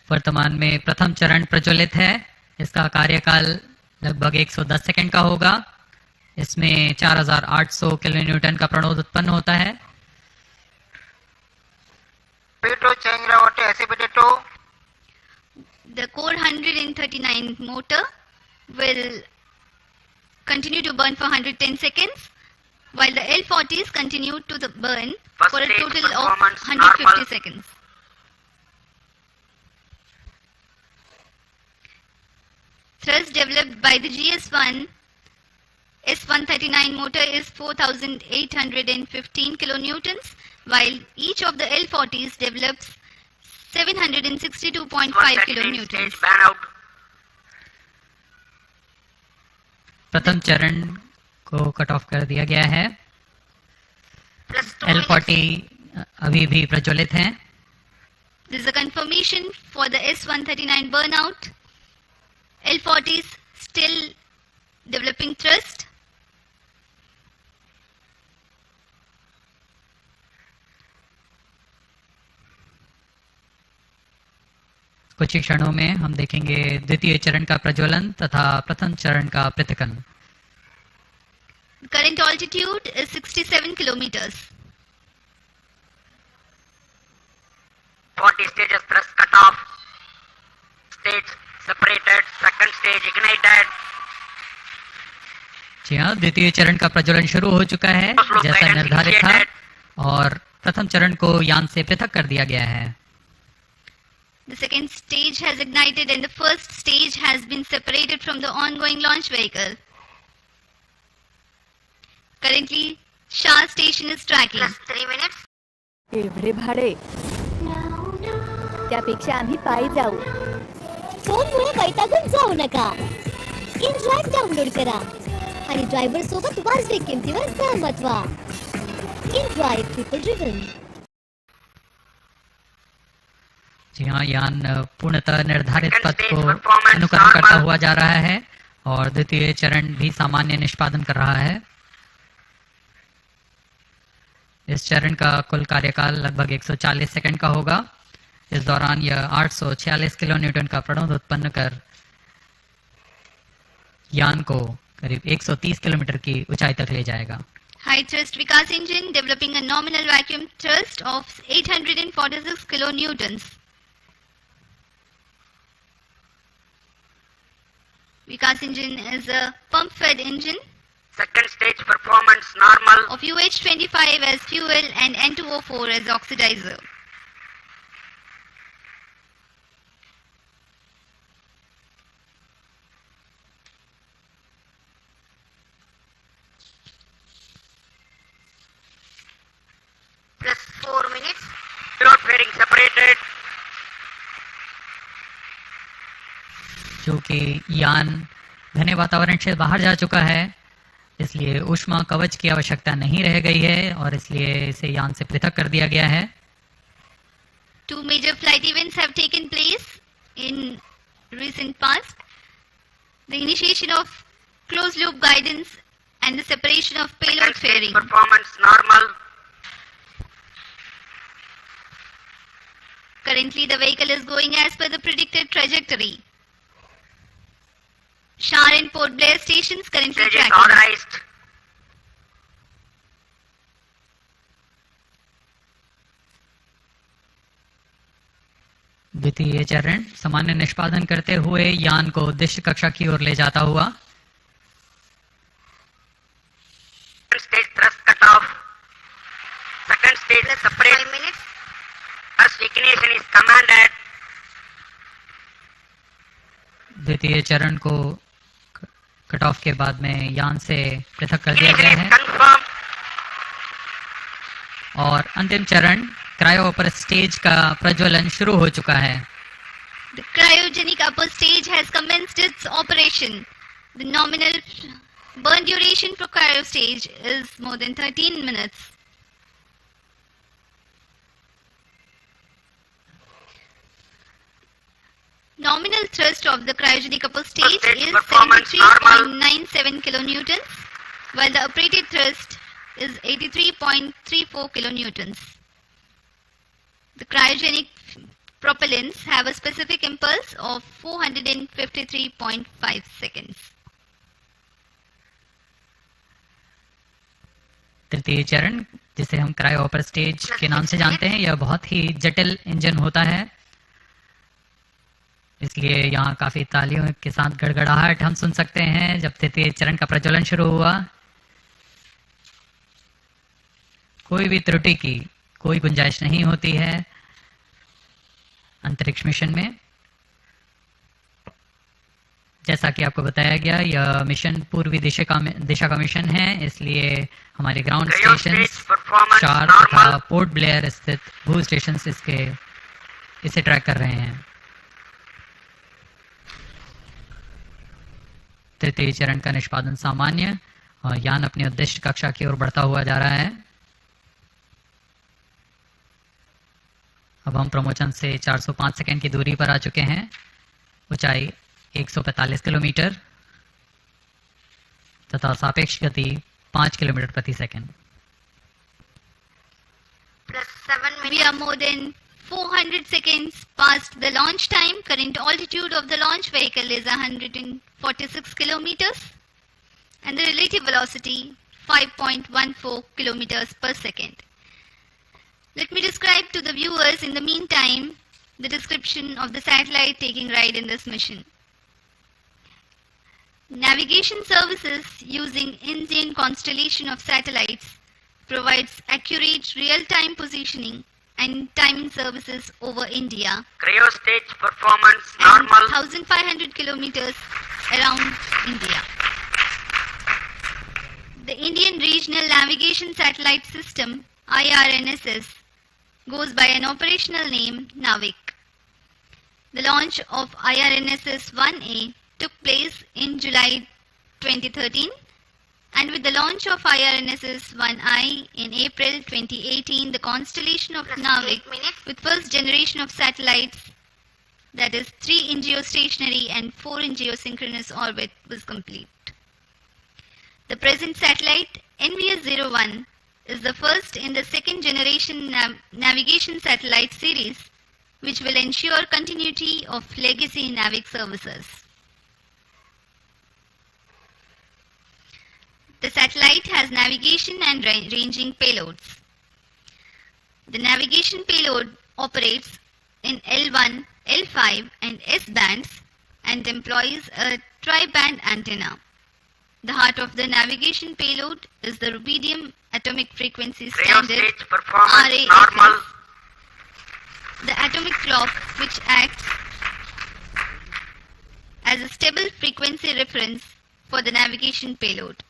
Speaker 1: वर्तमान में प्रथम चरण प्रज्वलित है। इसका कार्यकाल लगभग 110 second का होगा। इसमें 4800 किलोन्यूटन का प्रणोद उत्पन्न होता है।
Speaker 6: P2 change over to SCBT2.
Speaker 3: The core 139 motor will continue to burn for 110 seconds, while the L40s continue to burn for a total of 150 seconds. Thrust developed by the GS1 S139 motor is 4,815 kilonewtons, while each of the L40s develops 762.5 kilonewtons.
Speaker 1: प्रथम चरण को cut off कर दिया गया है। L40 अभी भी प्रज्वलित हैं।
Speaker 3: This is a confirmation for the S139 burnout. L40s still developing thrust.
Speaker 1: कुछ ही क्षणों में हम देखेंगे द्वितीय चरण का प्रज्वलन तथा प्रथम चरण का पृथक्करण।
Speaker 3: Current altitude is 67 kilometers.
Speaker 6: 40 stages thrust cut off. Stage separated. Second stage ignited.
Speaker 1: जी हाँ, द्वितीय चरण का प्रज्वलन शुरू हो चुका है जैसा निर्धारित था और प्रथम चरण को यान से पृथक कर दिया गया है।
Speaker 3: The second stage has ignited and the first stage has been separated from the ongoing launch vehicle. Currently, Shah station is tracking.
Speaker 5: Plus 3 minutes.
Speaker 9: एवढे भाडे त्यापेक्षा आम्ही पायी जाऊ.
Speaker 22: फोनमुळे वैतागून जाऊ नका. InDrive डाउनलोड करा आणि ड्रायव्हर सोबत वाजवी किमतीवर सहमत व्हा.
Speaker 9: in-flight people-driven.
Speaker 1: जी हाँ, यान पूर्णतः निर्धारित पथ को अनुकरण करता हुआ जा रहा है और द्वितीय चरण भी सामान्य निष्पादन कर रहा है। इस चरण का कुल कार्यकाल लगभग 140 सेकंड का होगा। इस दौरान यह 846 किलो न्यूटन का प्रणोद उत्पन्न कर यान को करीब 130 किलोमीटर की ऊंचाई तक ले जाएगा।
Speaker 3: High thrust Vikas engine developing a nominal vacuum thrust of 846 kilonewtons. Vikas engine is a pump-fed engine.
Speaker 6: Second stage performance normal.
Speaker 3: Of UH25 as fuel and N2O4 as oxidizer.
Speaker 5: Plus 4 minutes.
Speaker 6: Pilot fairing separated.
Speaker 1: क्योंकि यान घने वातावरण से बाहर जा चुका है, इसलिए ऊष्मा कवच की आवश्यकता नहीं रह गई है और इसलिए इसे यान से पृथक कर दिया गया है।
Speaker 3: Two major flight events have taken place in recent past. The initiation of closed loop guidance and the separation of payload fairing.
Speaker 6: Performance normal.
Speaker 3: Currently the vehicle is going as per the predicted trajectory. Shar and Port Blair stations currently tracking.
Speaker 6: Authorized.
Speaker 1: द्वितीय चरण सामान्य निष्पादन करते हुए यान को उद्देश्य कक्षा की ओर ले जाता हुआ।
Speaker 6: Second stage thrust cut off. Second stage separate.
Speaker 5: 5 minutes.
Speaker 6: Thrust ignition is commanded.
Speaker 1: द्वितीय चरण को कट ऑफ के बाद में यान से पृथक कर दिया गया है और अंतिम चरण क्रायो अपर स्टेज का प्रज्वलन शुरू हो चुका है।
Speaker 3: The cryogenic upper stage has commenced its operation. The nominal burn duration for cryo stage is more than 13 minutes. Nominal thrust of the cryogenic upper stage is 73.97 kilonewtons, while the operated thrust is 83.34 kilonewtons. The cryogenic propellants have a specific impulse of 453.5 seconds.
Speaker 1: तृतीय चरण, जिसे हम cryo upper stage के नाम से जानते हैं, यह बहुत ही जटिल इंजन होता है, इसलिए यहाँ काफी तालियों के साथ गड़गड़ाहट हम सुन सकते हैं जब तृतीय चरण का प्रज्वलन शुरू हुआ। कोई भी त्रुटि की कोई गुंजाइश नहीं होती है अंतरिक्ष मिशन में। जैसा कि आपको बताया गया, यह मिशन पूर्वी दिशा का मिशन है, इसलिए हमारे ग्राउंड स्टेशन शार तथा पोर्ट ब्लेयर स्थित भू स्टेशन इसे ट्रैक कर रहे हैं। तृतीय चरण का निष्पादन सामान्य और यान अपने उद्देश्य कक्षा की ओर बढ़ता हुआ जा रहा है। अब हम प्रमोशन से 405 सेकंड की दूरी पर आ चुके हैं। ऊंचाई 145 किलोमीटर तथा सापेक्ष गति 5 किलोमीटर प्रति second.
Speaker 3: We are more than 400 seconds past the launch time. Current altitude of the launch vehicle is 146 kilometers and the relative velocity 5.14 kilometers per second. Let me describe to the viewers in the meantime the description of the satellite taking ride in this mission. Navigation services using Indian constellation of satellites provides accurate real-time positioning and timing services over India.
Speaker 6: Cryo stage performance normal.
Speaker 3: 1,500 kilometers around India. The Indian Regional Navigation Satellite System, IRNSS, goes by an operational name Navik. The launch of IRNSS 1A took place in July 2013 And with the launch of IRNSS-1I in April 2018, the constellation of Navik with first generation of satellites, that is 3 in geostationary and 4 in geosynchronous orbit, was complete. The present satellite, NVS-01, is the first in the second generation navigation satellite series, which will ensure continuity of legacy Navik services. The satellite has navigation and ranging payloads. The navigation payload operates in L1, L5 and S bands and employs a tri-band antenna. The heart of the navigation payload is the rubidium atomic frequency standard RAFS, the atomic clock which acts as a stable frequency reference for the navigation payload.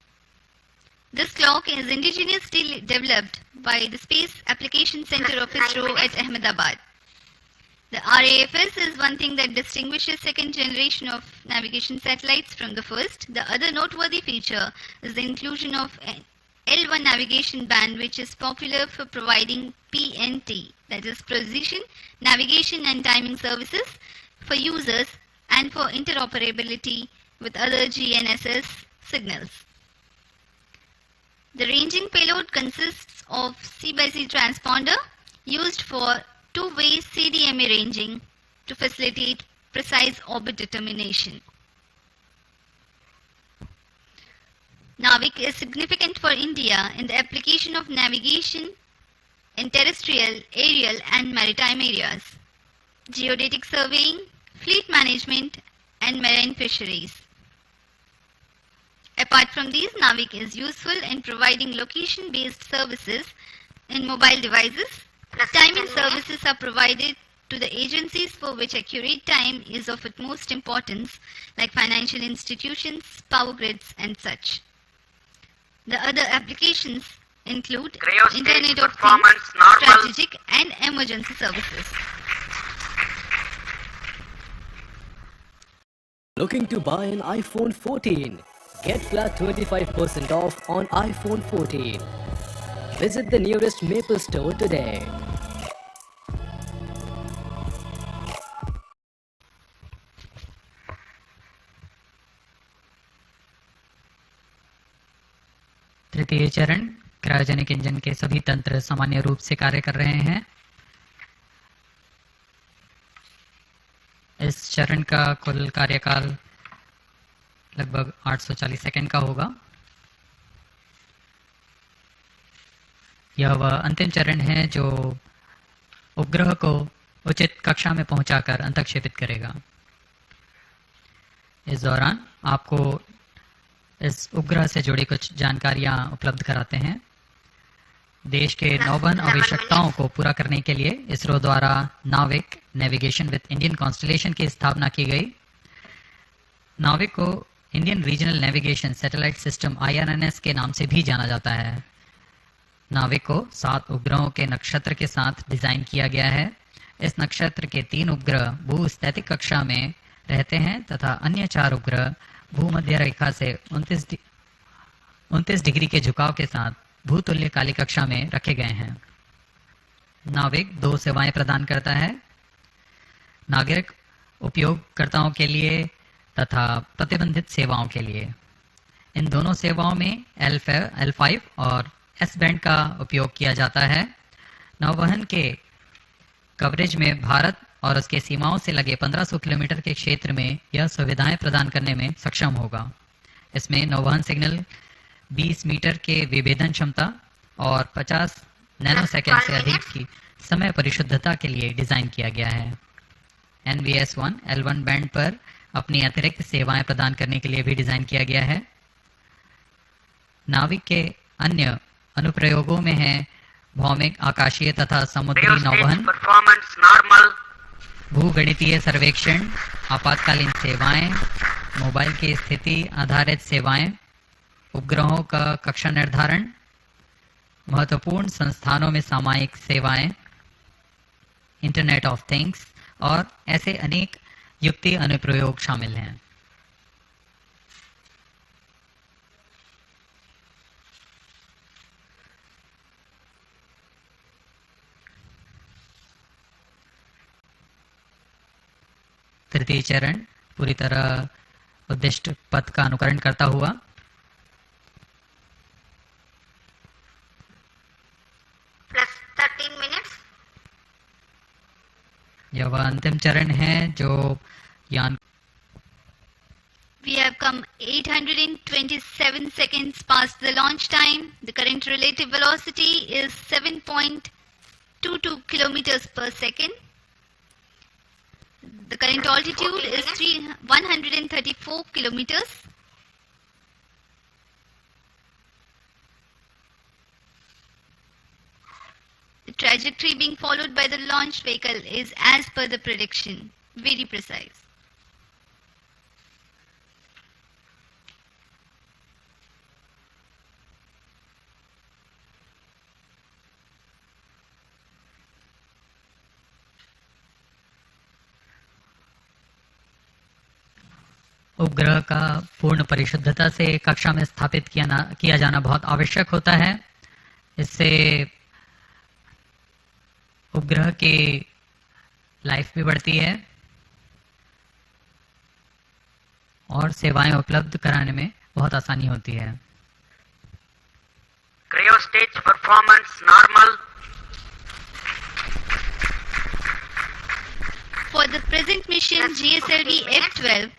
Speaker 3: This clock is indigenously developed by the Space Application Center of ISRO at Ahmedabad. The RAFS is one thing that distinguishes second generation of navigation satellites from the first. The other noteworthy feature is the inclusion of an L1 navigation band, which is popular for providing PNT, that is precision, navigation and timing services for users and for interoperability with other GNSS signals. The ranging payload consists of C/C transponder used for two-way CDMA ranging to facilitate precise orbit determination. Navik is significant for India in the application of navigation in terrestrial, aerial and maritime areas, geodetic surveying, fleet management and marine fisheries. Apart from these, Navik is useful in providing location-based services in mobile devices. Timing services are provided to the agencies for which accurate time is of utmost importance, like financial institutions, power grids, and such. The other applications include Internet of Things, strategic, and emergency services.
Speaker 8: Looking to buy an iPhone 14? Get flat 25% off on iPhone 14. Visit the nearest Maple store today.
Speaker 1: तृतीय चरण cryogenic engine के सभी तंत्र सामान्य रूप से कार्य कर रहे हैं। इस चरण का कुल कार्यकाल लगभग 840 सेकंड का होगा। यह वह अंतिम चरण है जो उपग्रह को उचित कक्षा में पहुंचाकर अंतःक्षेपित करेगा। इस दौरान आपको इस उपग्रह से जुड़ी कुछ जानकारियां उपलब्ध कराते हैं। देश के नौवहन आवश्यकताओं को पूरा करने के लिए इसरो द्वारा नाविक नेविगेशन विद इंडियन कॉन्स्टलेशन की स्थापना की गई। नाविक को Indian regional navigation satellite system IRNS के नाम से भी जाना जाता है। नाविक को 7 उपग्रहों के नक्षत्र के साथ डिजाइन किया गया है। इस नक्षत्र के 3 उपग्रह भूस्थैतिक कक्षा में रहते हैं तथा अन्य 4 उपग्रह भूमध्य रेखा से 29 डिग्री के झुकाव के साथ भूतुल्य काली कक्षा में रखे गए हैं। नाविक 2 सेवाएं प्रदान करता है, नागरिक उपयोगकर्ताओं के लिए तथा प्रतिबंधित सेवाओं के लिए। इन दोनों सेवाओं में L5 और S बैंड का उपयोग किया जाता है। नौवहन के कवरेज में भारत और उसके सीमाओं से लगे 1500 किलोमीटर के क्षेत्र में यह सुविधाएं प्रदान करने में सक्षम होगा। इसमें नौवहन सिग्नल 20 मीटर के विभेदन क्षमता और 50 नैनोसेकंड से अधिक की समय परिशुद्धता के लिए डिजाइन किया गया है। NVS-1 L1 बैंड पर अपनी अतिरिक्त सेवाएं प्रदान करने के लिए भी डिजाइन किया गया है। नाविक के अन्य अनुप्रयोगों में है भौमिक, आकाशीय तथा समुद्री नौवहन, भूगणितीय सर्वेक्षण, आपातकालीन सेवाएं, मोबाइल की स्थिति आधारित सेवाएं, उपग्रहों का कक्षा निर्धारण, महत्वपूर्ण संस्थानों में सामयिक सेवाएं, इंटरनेट ऑफ थिंग्स और ऐसे अनेक युक्ति अनुप्रयोग शामिल हैं। तृतीय चरण पूरी तरह उद्दिष्ट पथ का अनुकरण करता हुआ
Speaker 5: plus 13 minutes.
Speaker 1: यह वह अंतिम चरण है जो यान
Speaker 3: We have come 827 seconds past the launch time. The current relative velocity is 7.22 kilometers per second. The current altitude is 134 kilometers. The trajectory being followed by the launch vehicle is as per the prediction. Very precise.
Speaker 1: उपग्रह का पूर्ण परिशुद्धता से कक्षा में स्थापित किया जाना बहुत आवश्यक होता है। इससे उपग्रह की लाइफ भी बढ़ती है और सेवाएं उपलब्ध कराने में बहुत आसानी होती है।
Speaker 6: Cryo stage performance normal.
Speaker 3: For the present mission GSLV F12,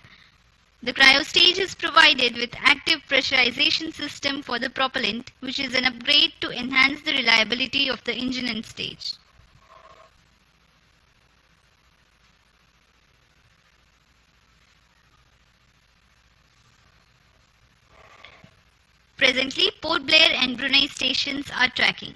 Speaker 3: the cryo stage is provided with active pressurization system for the propellant, which is an upgrade to enhance the reliability of the engine and stage. Presently, Port Blair and Brunei stations are tracking.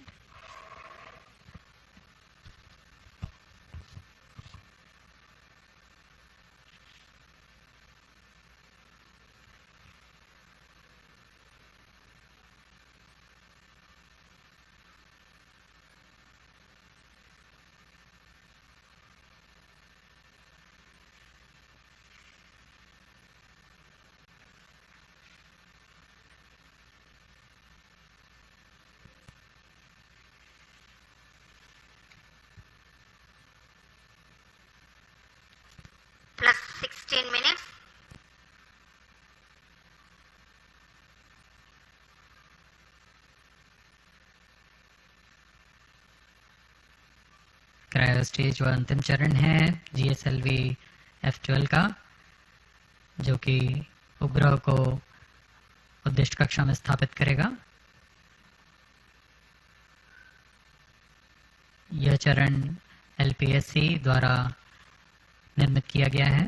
Speaker 5: Plus 16 minutes.
Speaker 1: Cryo stage व अंतिम चरण है GSLV F12 का, जो कि उपग्रह को उद्दिष्ट कक्षा में स्थापित करेगा। यह चरण LPSC द्वारा निर्मित किया गया है।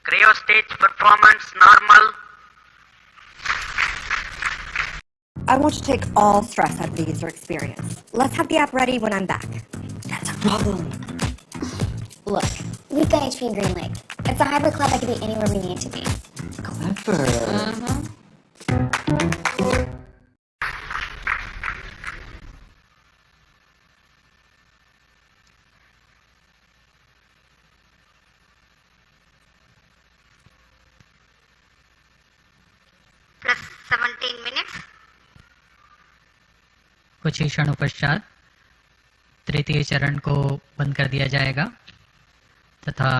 Speaker 6: Cryo stage performance normal.
Speaker 7: I want to take all stress out of the user experience. Let's have the app ready when I'm back. That's a problem.
Speaker 10: Look, we've got HP in Green Lake. It's a hybrid cloud that can be anywhere we need to be.
Speaker 7: Clever.
Speaker 5: Plus 17 minutes.
Speaker 1: कुछ ही क्षणों पश्चात तृतीय चरण को बंद कर दिया जाएगा तथा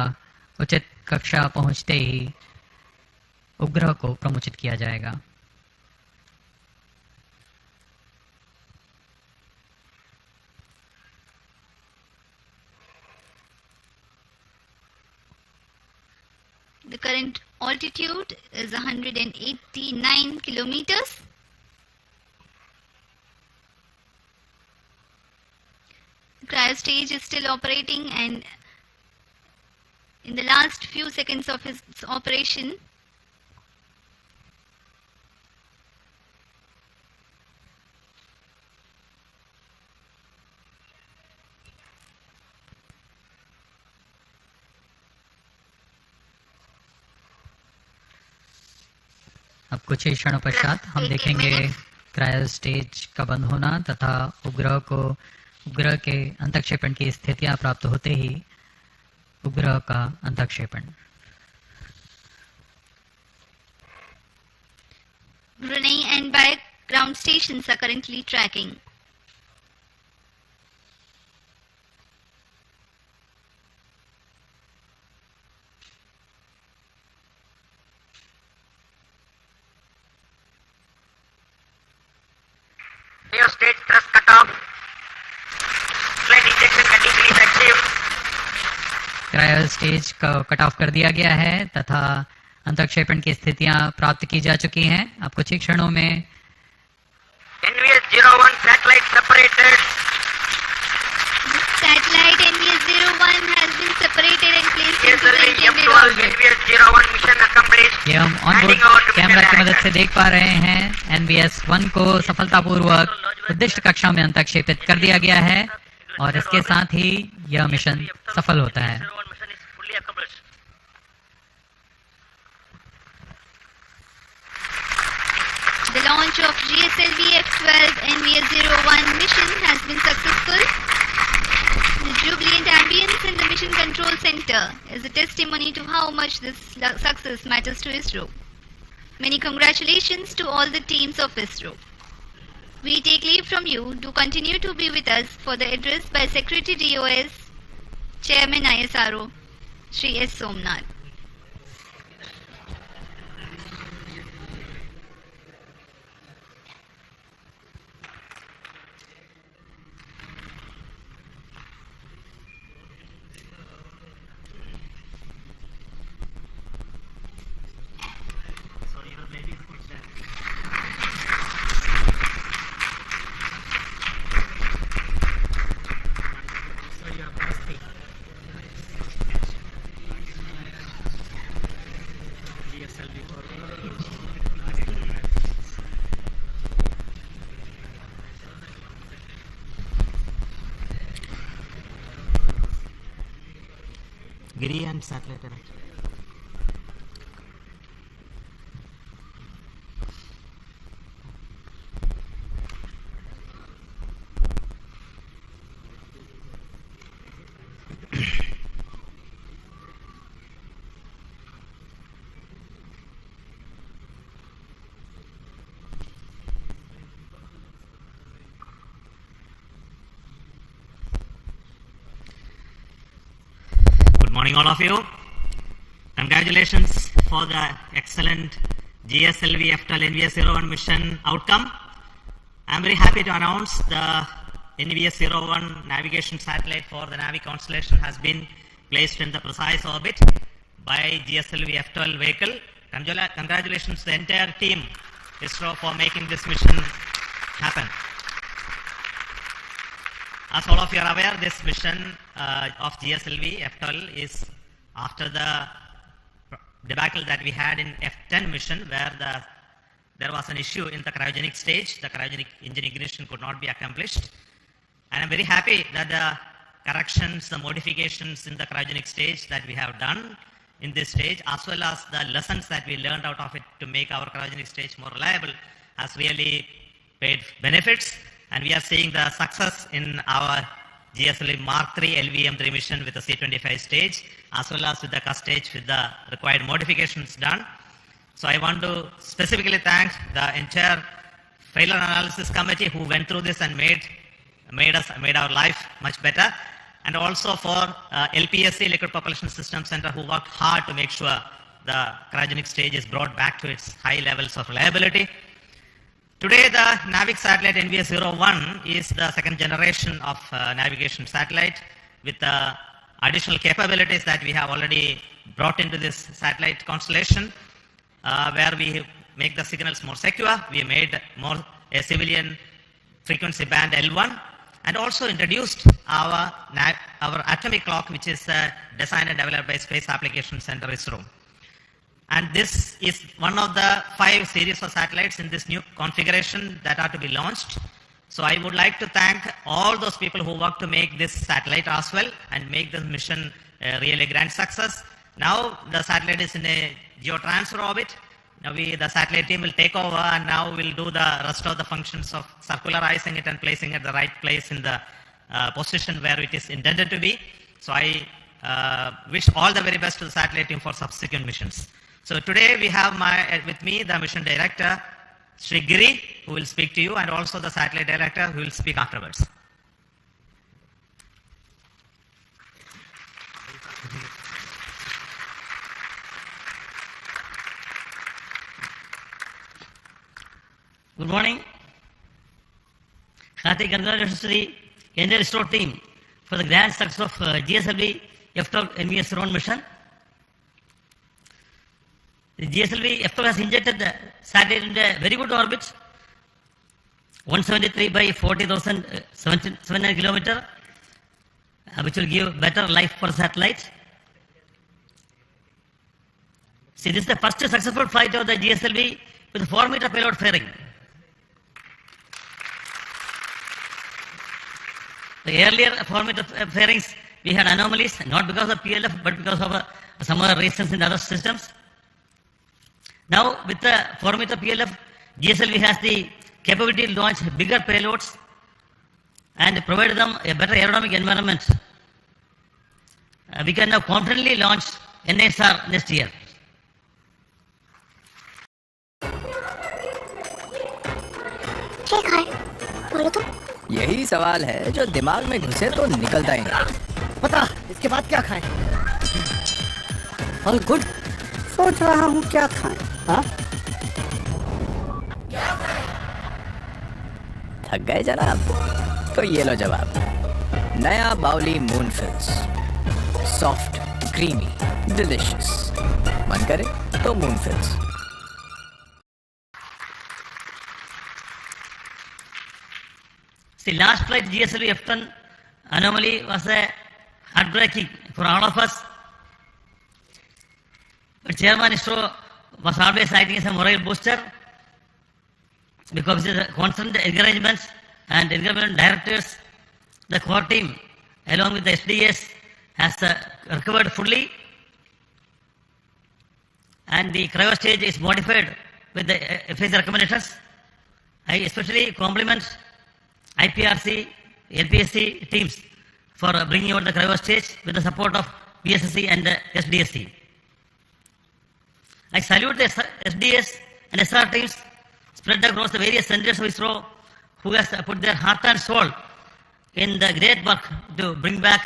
Speaker 1: उचित कक्षा पहुंचते ही उपग्रह को प्रमोचित किया जाएगा।
Speaker 3: The current altitude is 189 kilometers. The cryo stage is still operating, and in the last few seconds of its operation,
Speaker 1: अब कुछ ही क्षणों पश्चात हम देखेंगे क्रायो स्टेज का बंद होना तथा उपग्रह के अंतःक्षेपण की स्थितियां प्राप्त होते ही उपग्रह का अंतःक्षेपण।
Speaker 3: Brunei and Bayak ground stations are currently tracking.
Speaker 6: New stage thrust cutoff. Flight ejection condition is achieved.
Speaker 1: Cryo stage का कट ऑफ कर दिया गया है तथा अंतक्षेपण की स्थितियां प्राप्त की जा चुकी हैं। अब कुछ ही क्षणों में
Speaker 6: NVS-01 satellite separated.
Speaker 3: Satellite NVS-01 has been separated and placed into the intended
Speaker 6: LVM3M4
Speaker 3: orbit.
Speaker 6: NVS-01 mission accomplished.
Speaker 1: ये हम ऑनबोर्ड कैमरा की मदद से देख पा रहे हैं। NVS-1 को सफलतापूर्वक उद्दिष्ट कक्षा में अंतक्षेपित कर दिया गया है और इसके साथ ही यह मिशन सफल होता है।
Speaker 3: The launch of GSLV-F12 NVS-01 mission has been successful. The jubilant ambience in the Mission Control Center is a testimony to how much this success matters to ISRO. Many congratulations to all the teams of ISRO. We take leave from you to continue to be with us for the address by Secretary DOS, Chairman ISRO, Shri S. Somnath.
Speaker 4: Giri and satellite. Good morning, all of you. Congratulations for the excellent GSLV F12 NVS-01 mission outcome. I am very happy to announce the NVS-01 navigation satellite for the Navi constellation has been placed in the precise orbit by GSLV F12 vehicle. Congratulations to the entire team ISRO for making this mission happen. As all of you are aware, this mission of GSLV F12 is after the debacle that we had in F10 mission, where there was an issue in the cryogenic stage. The cryogenic engine ignition could not be accomplished. And I'm very happy that the corrections, the modifications in the cryogenic stage that we have done in this stage, as well as the lessons that we learned out of it to make our cryogenic stage more reliable, has really paid benefits. And we are seeing the success in our GSLV Mark III LVM3 mission with the C25 stage, as well as with the CUS stage with the required modifications done. So I want to specifically thank the entire failure analysis committee who went through this and made our life much better, and also for LPSC Liquid Propulsion System Center, who worked hard to make sure the cryogenic stage is brought back to its high levels of reliability. Today, the NAVIC satellite NVS-01 is the second generation of navigation satellite with the additional capabilities that we have already brought into this satellite constellation, where we make the signals more secure. We made more a civilian frequency band L1, and also introduced our atomic clock, which is designed and developed by Space Applications Center ISRO. And this is one of the 5 series of satellites in this new configuration that are to be launched. So I would like to thank all those people who worked to make this satellite as well and make the mission a really grand success. Now the satellite is in a geotransfer orbit. Now the satellite team will take over, and now we'll do the rest of the functions of circularizing it and placing it at the right place in the position where it is intended to be. So I wish all the very best to the satellite team for subsequent missions. So today we have with me the mission director, Sri Giri, who will speak to you, and also the satellite director, who will speak afterwards. Good morning. Hearty congratulations to the entire ISRO team for the grand success of GSLV F12 NVS round mission. The GSLV F12 has injected the satellite in a very good orbit, 173 by 40,700 kilometers, which will give better life for satellite. See, this is the first successful flight of the GSLV with a 4-meter payload fairing. The earlier 4-meter fairings, we had anomalies, not because of PLF, but because of some other reasons in the other systems. Now, with the 4-meter PLF, GSLV has the capability to launch bigger payloads and provide them a better aerodynamic environment. We can now confidently launch NSR next year.
Speaker 2: यही सवाल है जो दिमाग में घुसे तो निकलता ही नहीं।
Speaker 11: पता इसके बाद क्या खाएं? All good. सोच रहा हूँ क्या खाएं? हाँ?
Speaker 2: थक गए जनाब? तो ये लो जवाब। नया बाउली मून फिल्स, सॉफ्ट, क्रीमी, डिलिशियस। मन करे तो moon फिल्स।
Speaker 4: The last flight GSLV F10 anomaly was heartbreaking for all of us. But Chairman ISRO was always acting as a moral booster because of the constant encouragement and encouragement directors. The core team, along with the SDS, has recovered fully, and the cryo stage is modified with the phase recommendations. I especially compliment IPRC, LPSC teams for bringing out the cryo stage with the support of PSSC and the SDSC. I salute the SDS and SR teams spread across the various centers of ISRO who has put their heart and soul in the great work to bring back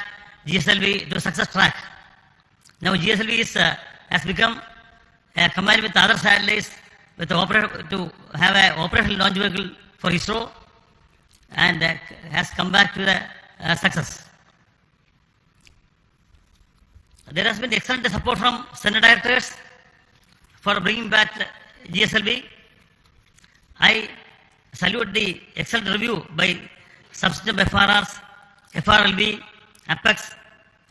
Speaker 4: GSLV to success track. Now GSLV has become combined with other satellites with to have an operational launch vehicle for ISRO, and has come back to the success. There has been excellent support from center directors for bringing back the GSLV. I salute the excellent review by subsystem FRRs, FRLB, Apex,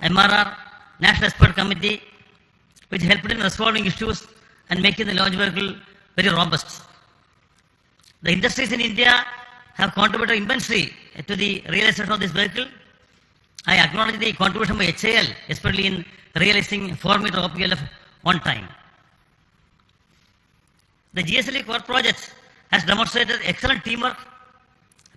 Speaker 4: MRR, National Expert Committee, which helped in resolving issues and making the launch vehicle very robust. The industries in India have contributed immensely to the realization of this vehicle. I acknowledge the contribution by HAL, especially in realizing 4-meter OPLF on time. The GSLV core project has demonstrated excellent teamwork,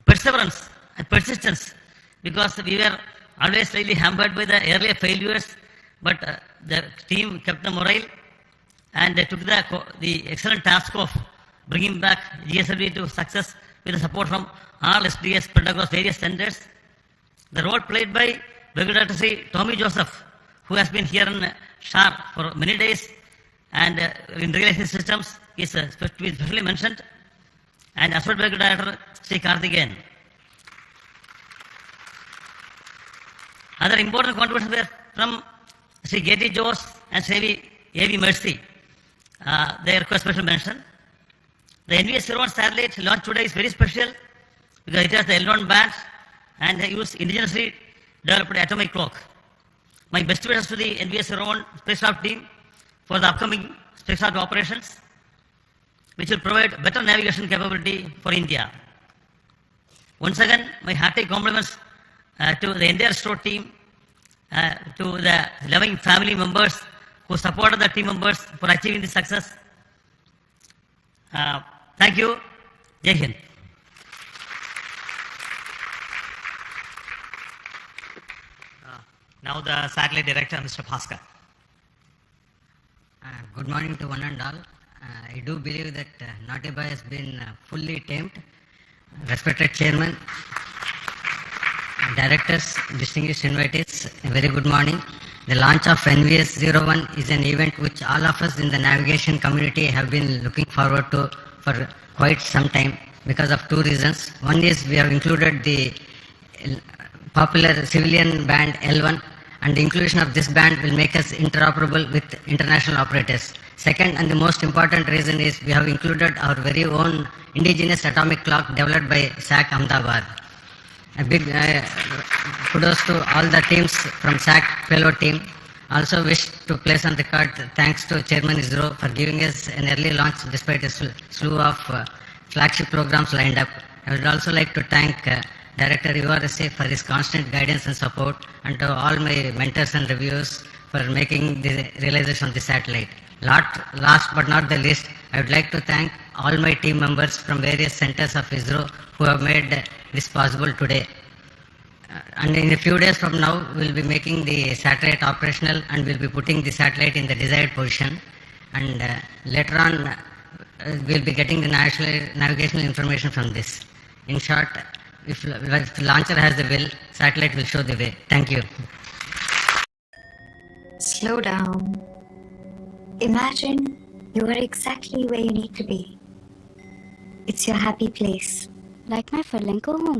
Speaker 4: perseverance, and persistence because we were always slightly hampered by the earlier failures, but the team kept the morale and they took the excellent task of bringing back GSLV to success with the support from all SDS spread across various centers. The role played by Brigadier Sri Tommy Joseph, who has been here in Sharp for many days and in realizing systems, is to be specially mentioned, and Associate Brigadier Sri Karthikeyan. Other important contributions were from Sri Getty Jose and Sri A.V. Mercy. They require special mention. The NVS-01 satellite launched today is very special because it has the L1 band and they use indigenously developed atomic clock. My best wishes to the NVS-01 spacecraft team for the upcoming spacecraft operations, which will provide better navigation capability for India. Once again, my hearty compliments to the entire ISRO team, to the loving family members who supported the team members for achieving this success. Thank you. Jai Hind. Now the satellite director, Mr. Bhaskar.
Speaker 12: Good morning to one and all. I do believe that Nautiba has been fully tamed. Respected Chairman, Directors, distinguished invitees, a very good morning. The launch of NVS01 is an event which all of us in the navigation community have been looking forward to for quite some time because of two reasons. One is we have included the popular civilian band L1, and the inclusion of this band will make us interoperable with international operators. Second, and the most important reason is we have included our very own indigenous atomic clock developed by SAC Ahmedabad. A big kudos to all the teams from SAC payload team. Also wish to place on record thanks to Chairman ISRO for giving us an early launch despite a slew of flagship programs lined up. I would also like to thank Director URSA for his constant guidance and support, and to all my mentors and reviewers for making the realization of the satellite. Last but not the least, I would like to thank all my team members from various centers of ISRO who have made this possible today. And in a few days from now, we'll be making the satellite operational and we'll be putting the satellite in the desired position. And later on, we'll be getting the navigational information from this. In short, if the launcher has the will, satellite will show the way. Thank you.
Speaker 13: Slow down. Imagine you are exactly where you need to be. It's your happy place.
Speaker 9: Like my Flamenco home.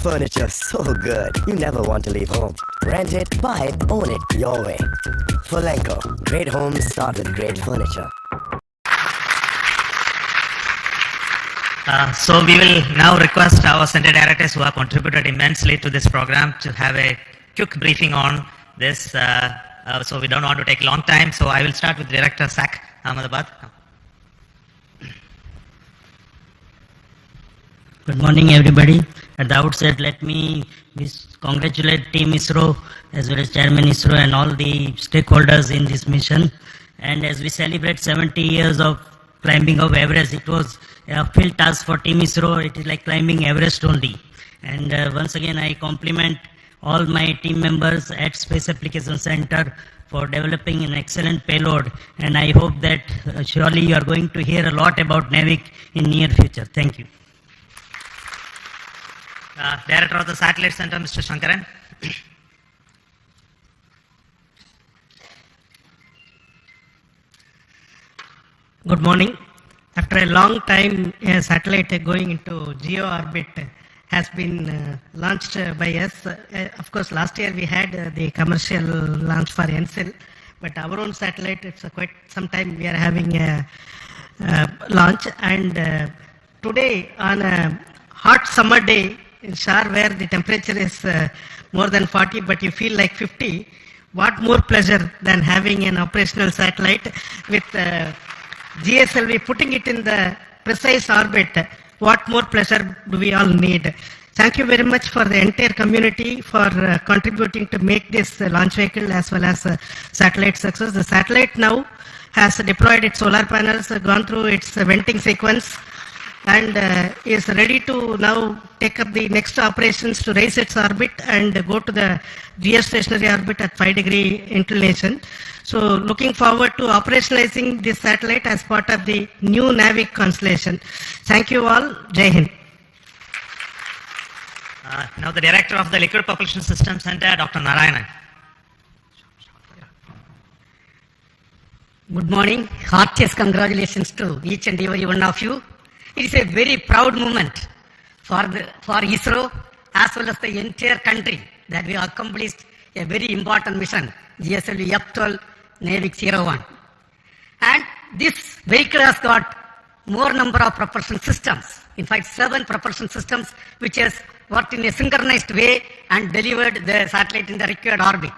Speaker 23: Furniture so good, you never want to leave home. Rent it, buy it, own it your way. Flamenco, great homes start with great furniture.
Speaker 4: So we will now request our center directors who have contributed immensely to this program to have a quick briefing on this. So we don't want to take a long time. So I will start with Director SAC Ahmedabad.
Speaker 24: Good morning, everybody. At the outset, let me congratulate Team ISRO as well as Chairman ISRO and all the stakeholders in this mission. And as we celebrate 70 years of climbing of Everest, it was a field task for Team ISRO. It is like climbing Everest only. And once again, I compliment all my team members at Space Application Center for developing an excellent payload. And I hope that surely you are going to hear a lot about NAVIC in near future. Thank you.
Speaker 4: Director of the Satellite Center, Mr. Shankaran.
Speaker 25: Good morning. After a long time, a satellite going into geo orbit has been launched by us. Of course, last year we had the commercial launch for NCEL, but our own satellite, it's quite some time we are having a launch. And today, on a hot summer day in Shar, where the temperature is more than 40, but you feel like 50, what more pleasure than having an operational satellite with GSLV, putting it in the precise orbit. What more pleasure do we all need? Thank you very much for the entire community for contributing to make this launch vehicle as well as satellite success. The satellite now has deployed its solar panels, gone through its venting sequence, and is ready to now take up the next operations to raise its orbit and go to the geostationary orbit at 5-degree inclination. So looking forward to operationalizing this satellite as part of the new NAVIC constellation. Thank you all. Jai Hind.
Speaker 4: Now the Director of the Liquid Propulsion System Center, Dr. Narayanan.
Speaker 26: Good morning. Heartiest congratulations to each and every one of you. It is a very proud moment for ISRO as well as the entire country that we have accomplished a very important mission, GSLV F12 NAVIC 01. And this vehicle has got more number of propulsion systems. In fact, 7 propulsion systems which has worked in a synchronized way and delivered the satellite in the required orbit.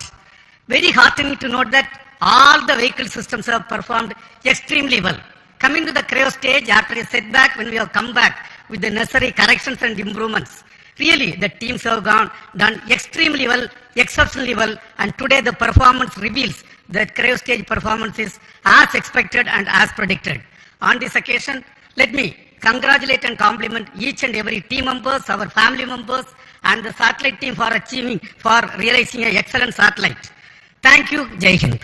Speaker 26: Very heartening to note that all the vehicle systems have performed extremely well. Coming to the cryo stage after a setback, when we have come back with the necessary corrections and improvements, really the teams have done extremely well, exceptionally well, and today the performance reveals that cryo stage performance is as expected and as predicted. On this occasion, let me congratulate and compliment each and every team members, our family members, and the satellite team for realizing an excellent satellite. Thank you. Jai Hind.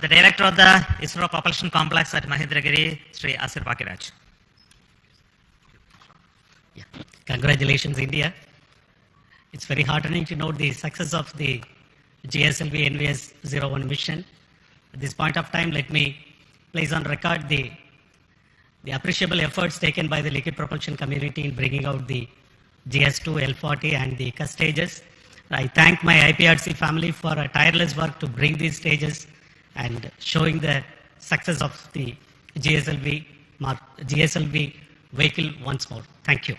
Speaker 4: The director of the ISRO Propulsion Complex at Mahendragiri, Sri Asir Pakiraj.
Speaker 25: Congratulations, India. It's very heartening to note the success of the GSLV NVS-01 mission. At this point of time, let me place on record the appreciable efforts taken by the liquid propulsion community in bringing out the GS2, L40 and the CUS stages. I thank my IPRC family for a tireless work to bring these stages and showing the success of the GSLV vehicle once more. Thank you.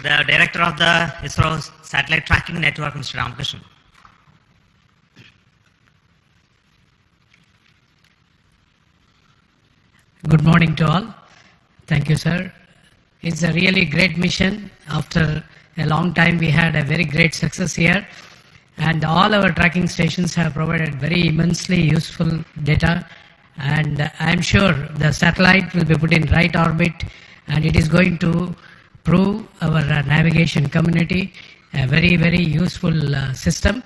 Speaker 4: The director of the ISRO Satellite Tracking Network, Mr. Ramakrishnan.
Speaker 25: Good morning to all. Thank you, sir. It's a really great mission. After a long time, we had a very great success here. And all our tracking stations have provided very immensely useful data. And I'm sure the satellite will be put in right orbit, and it is going to prove our navigation community a very, very useful system.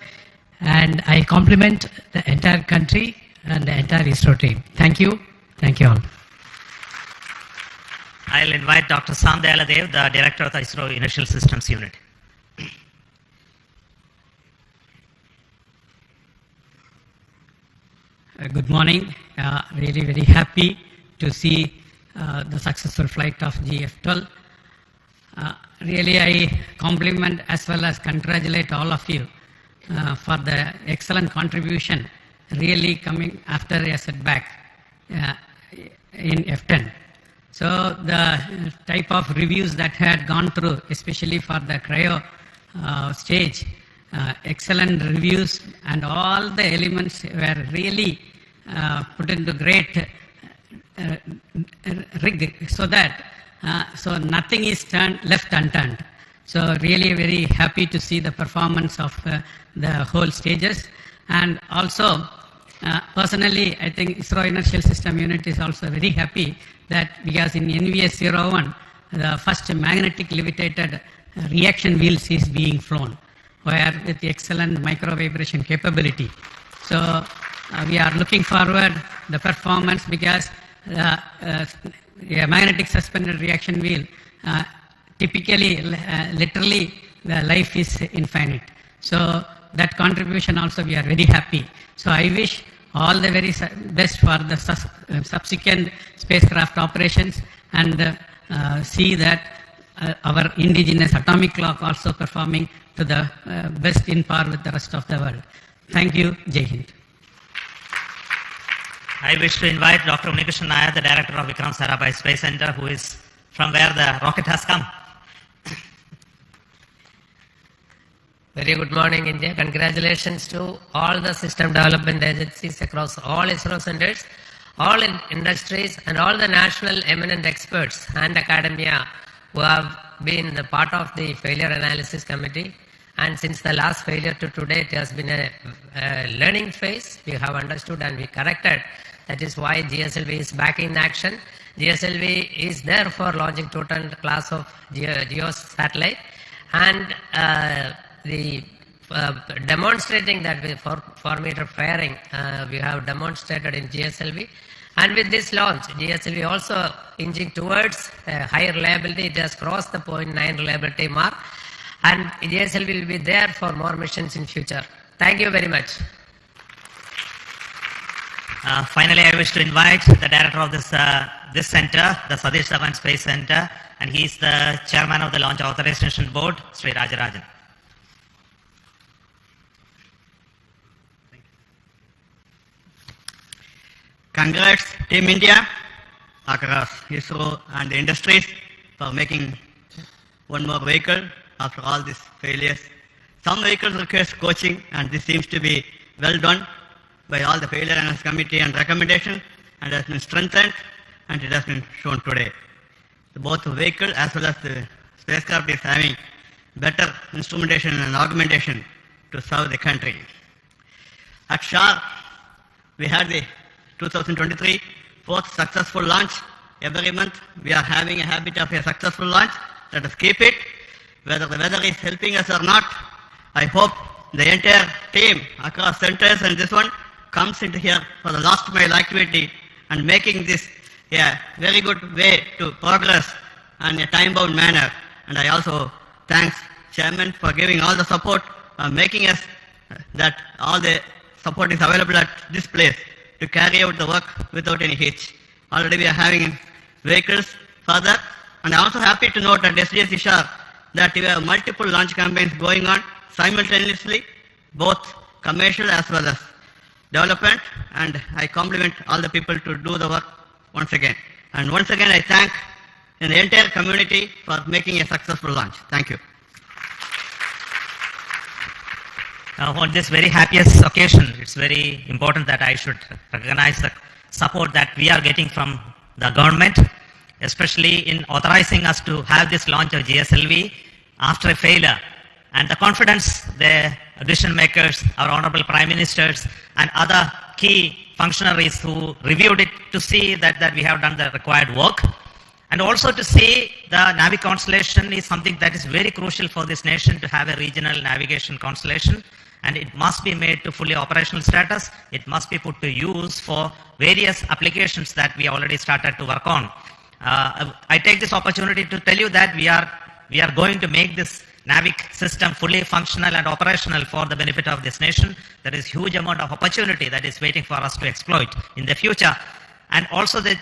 Speaker 25: And I compliment the entire country and the entire ISRO team. Thank you. Thank you all.
Speaker 4: I'll invite Dr. Sam Dayaladev, the director of the ISRO Inertial Systems Unit.
Speaker 25: Good morning. Really very happy to see the successful flight of GF-12. Really I compliment as well as congratulate all of you for the excellent contribution really coming after a setback in F-10. So the type of reviews that had gone through, especially for the cryo stage, excellent reviews, and all the elements were really put into great rig so that so nothing is left unturned. So really very happy to see the performance of the whole stages. And also personally, I think ISRO Inertial System Unit is also very happy that because in NVS-01 the first magnetic levitated reaction wheels is being flown, where with the excellent micro vibration capability. So we are looking forward the performance, because a magnetic suspended reaction wheel typically literally the life is infinite. So that contribution also we are very happy. So I wish all the very best for the subsequent spacecraft operations, and see that our indigenous atomic clock also performing to the best in par with the rest of the world. Thank you. Jai Hind.
Speaker 4: I wish to invite Dr. Unikrishnan Nair, the director of Vikram Sarabhai Space Center, who is from where the rocket has come.
Speaker 14: Very good morning, India. Congratulations to all the system development agencies across all ISRO centers, all industries, and all the national eminent experts and academia who have been the part of the failure analysis committee. And since the last failure to today, it has been a learning phase. We have understood and we corrected. That is why GSLV is back in action. GSLV is there for launching total class of GEO satellite, and demonstrating that with 4-meter fairing, we have demonstrated in GSLV. And with this launch, GSLV also inching towards a higher reliability. It has crossed the 0.9 reliability mark, and GSLV will be there for more missions in future. Thank you very much.
Speaker 4: Finally, I wish to invite the director of this center, the Satish Dhawan Space Center, and he is the chairman of the Launch Authorization Board, Sri Rajarajan.
Speaker 15: Congrats Team India across ISRO and the industries for making one more vehicle after all these failures. Some vehicles require coaching, and this seems to be well done by all the failure analysis committee and recommendation, and has been strengthened, and it has been shown today. Both the vehicle as well as the spacecraft is having better instrumentation and augmentation to serve the country. At SHAR, we had the 2023 both successful launch. Every month we are having a habit of a successful launch. Let us keep it. Whether the weather is helping us or not, I hope the entire team across centers and this one comes into here for the last mile activity and making this a very good way to progress in a time-bound manner. And I also thanks Chairman for giving all the support, making us that all the support is available at this place to carry out the work without any hitch. Already we are having vehicles further, and I'm also happy to note at SDS Ishar that we have multiple launch campaigns going on simultaneously, both commercial as well as development, and I compliment all the people to do the work once again. And once again I thank the entire community for making a successful launch. Thank you.
Speaker 16: On this very happiest occasion, it's very important that I should recognize the support that we are getting from the government, especially in authorizing us to have this launch of GSLV after a failure, and the confidence the decision makers, our honorable prime ministers and other key functionaries who reviewed it to see that we have done the required work, and also to see the Navi constellation is something that is very crucial for this nation to have a regional navigation constellation, and it must be made to fully operational status. It must be put to use for various applications that we already started to work on. I take this opportunity to tell you that we are going to make this NAVIC system fully functional and operational for the benefit of this nation. There is huge amount of opportunity that is waiting for us to exploit in the future. And also the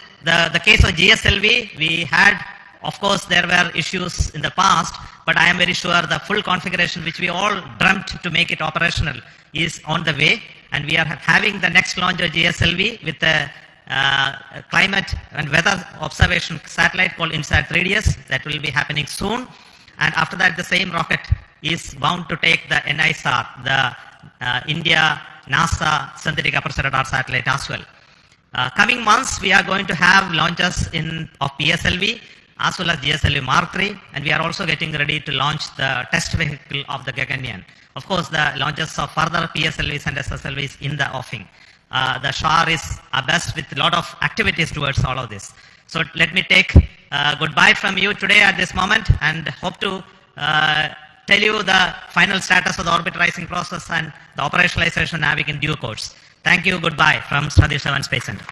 Speaker 16: case of GSLV, we had, of course, there were issues in the past, but I am very sure the full configuration which we all dreamt to make it operational is on the way, and we are having the next launch of GSLV with a climate and weather observation satellite called INSAT 3DS that will be happening soon. And after that, the same rocket is bound to take the NISR, the India NASA synthetic aperture radar satellite as well. Coming months, we are going to have launches of PSLV as well as GSLV Mark III, and we are also getting ready to launch the test vehicle of the Gaganyaan. Of course, the launches of further PSLVs and SSLVs in the offing. The SHAR is abreast with a lot of activities towards all of this. So let me take goodbye from you today at this moment, and hope to tell you the final status of the orbit rising process and the operationalization of NAVIC in due course. Thank you, goodbye from Satish Dhawan Space Center.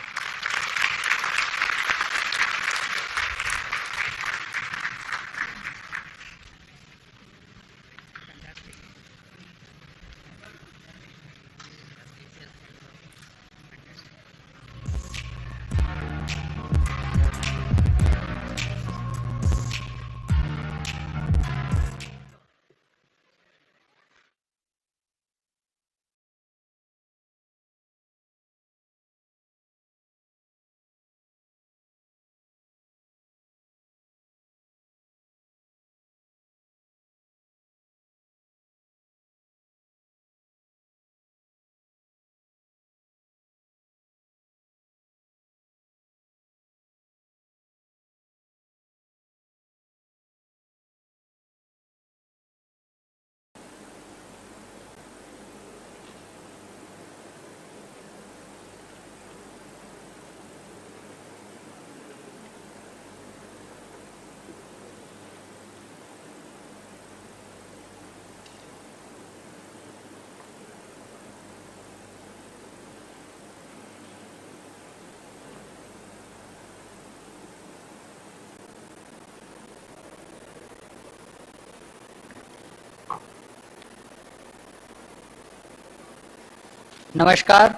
Speaker 1: नमस्कार,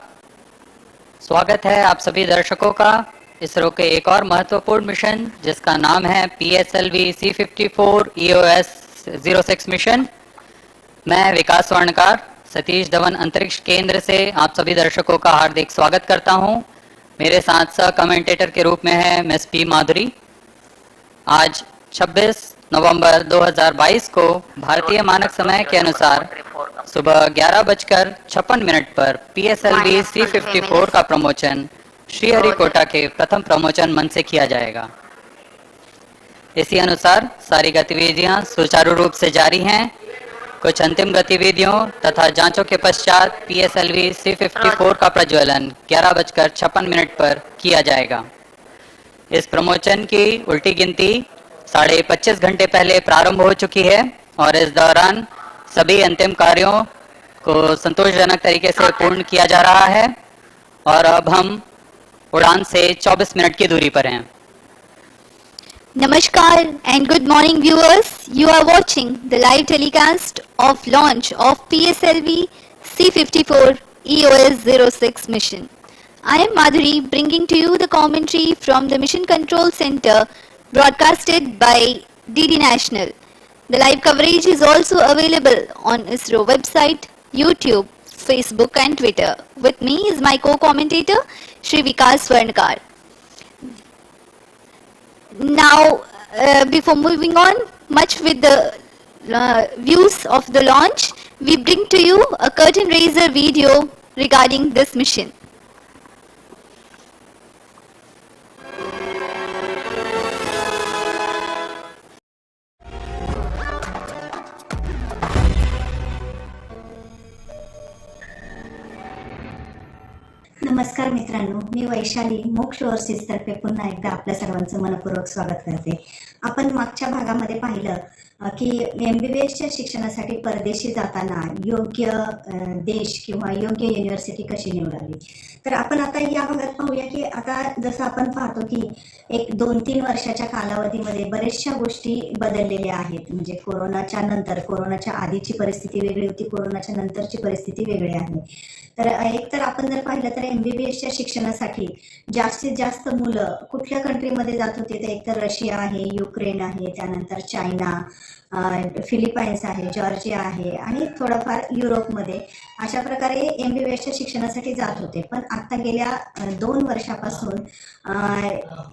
Speaker 1: स्वागत है आप सभी दर्शकों का इसरो के एक और महत्वपूर्ण मिशन जिसका नाम है PSLV C54 EOS 06 मिशन। मैं विकास स्वर्णकार सतीश धवन अंतरिक्ष केंद्र से आप सभी दर्शकों का हार्दिक स्वागत करता हूं। मेरे साथ सह कमेंटेटर के रूप में है मिस पी माधुरी। आज 26 नवंबर 2022 को भारतीय मानक समय के अनुसार सुबह 11:56 पर PSLV C54 का प्रमोशन श्रीहरिकोटा के प्रथम प्रमोशन मंच से किया जाएगा। इसी अनुसार सारी गतिविधियां सुचारू रूप से जारी हैं। कुछ अंतिम गतिविधियों तथा जांचों के पश्चात PSLV C54 का प्रज्वलन 11:56 पर किया जाएगा। इस प्रमोशन की उल्टी गिनती 25.5 घंटे पहले प्रारंभ हो चुकी है और इस दौरान सभी अंतिम कार्यों को संतोषजनक तरीके से पूर्ण किया जा रहा है और अब हम उड़ान से 24 मिनट की दूरी पर हैं।
Speaker 3: Namaskar and good morning viewers. You are watching the live telecast of launch of PSLV C54 EOS-06 mission. I am Madhuri bringing to you the commentary from the Mission Control Center broadcasted by DD National. The live coverage is also available on ISRO website, YouTube, Facebook and Twitter. With me is my co-commentator Shri Vikas Swarnkar. Now, before moving on much with the views of the launch, we bring to you a curtain raiser video regarding this mission.
Speaker 17: नमस्कार मित्रांनो, मी वैशाली मोक्ष overseas तर्फे पुन्हा एकदा आपल्या सर्वांचं मनपूर्वक स्वागत करते. आपण मागच्या भागामध्ये पाहिलं की MBBSच्या शिक्षणासाठी परदेशी जाताना योग्य देश किंवा योग्य युनिव्हर्सिटी कशी निवडावी. तर आपण आता या भागात पाहूया की आता जसं आपण पाहतो की एक 2-3 वर्षाच्या कालावधीमध्ये बरेचशा गोष्टी बदललेल्या आहेत. म्हणजे कोरोनाच्या नंतर, कोरोनाच्या आधीची परिस्थिती वेगळी होती, कोरोनाच्या नंतरची परिस्थिती वेगळी आहे. तर एकतर आपण जर पाहिलं तर MBBSच्या शिक्षणासाठी जास्तीत जास्त मुलं कुठल्या कंट्रीमध्ये जात होते तर एकतर रशिया आहे, युक्रेन आहे, त्यानंतर चायना, फिलिपाईन्स आहे, जॉर्जिया आहे आणि थोडंफार युरोपमध्ये अशा प्रकारे MBBSच्या शिक्षणासाठी जात होते. पण आता गेल्या 2 वर्षापासून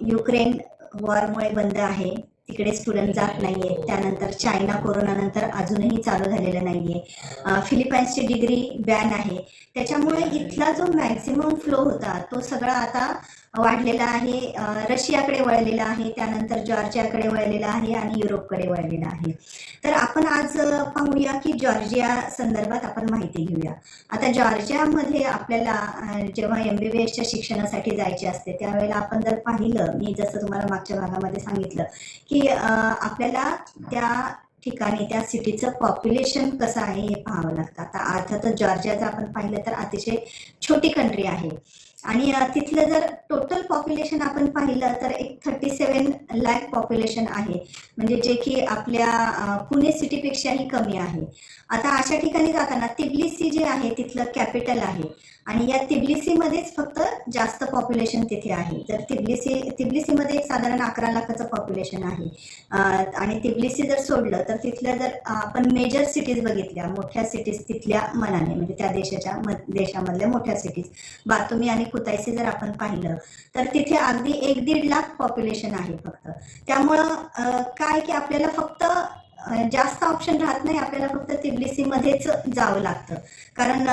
Speaker 17: युक्रेन वॉरमुळे बंद आहे, तिकडे स्टुडंट जात नाहीये. त्यानंतर चायना कोरोनानंतर अजूनही चालू झालेला नाहीये. फिलिपाईन्सची डिग्री बॅन आहे. त्याच्यामुळे इथला जो मॅक्झिमम फ्लो होता तो सगळा आता वाढलेला आहे, रशियाकडे वळलेला आहे, त्यानंतर जॉर्जियाकडे वळलेला आहे आणि युरोपकडे वळलेला आहे. तर आपण आज पाहूया की जॉर्जिया संदर्भात आपण माहिती घेऊया. आता जॉर्जियामध्ये आपल्याला जेव्हा MBBSच्या शिक्षणासाठी जायचे असते त्यावेळेला आपण जर पाहिलं, मी जसं तुम्हाला मागच्या भागामध्ये सांगितलं की आपल्याला त्या ठिकाणी त्या सिटीचं पॉप्युलेशन कसं आहे हे पाहावं लागतं. आता अर्थातच जॉर्जियाचं आपण पाहिलं तर अतिशय छोटी कंट्री आहे आणि तिथलं जर टोटल पॉप्युलेशन आपण पाहिलं तर एक 37 लाख पॉप्युलेशन आहे, म्हणजे जे की आपल्या पुणे सिटीपेक्षाही कमी आहे. आता अशा ठिकाणी जाताना तिब्लिसी जे आहे तिथलं कॅपिटल आहे आणि या तिब्लिसीमध्येच फक्त जास्त पॉप्युलेशन तिथे आहे. तर तिब्लिसीमध्ये साधारण 11 लाखाचं पॉप्युलेशन आहे आणि तिब्लिसी जर सोडलं तर तिथल्या जर आपण मेजर सिटीज बघितल्या, मोठ्या सिटीज तिथल्या मनाने म्हणजे त्या देशामधल्या मोठ्या सिटीज बातुमी आणि कुताईसी जर आपण पाहिलं तर तिथे अगदी 1-1.5 लाख पॉप्युलेशन आहे फक्त. त्यामुळं काय की आपल्याला फक्त जास्त ऑप्शन राहत नाही, आपल्याला फक्त तिब्लिसीमध्येच जावं लागतं. कारण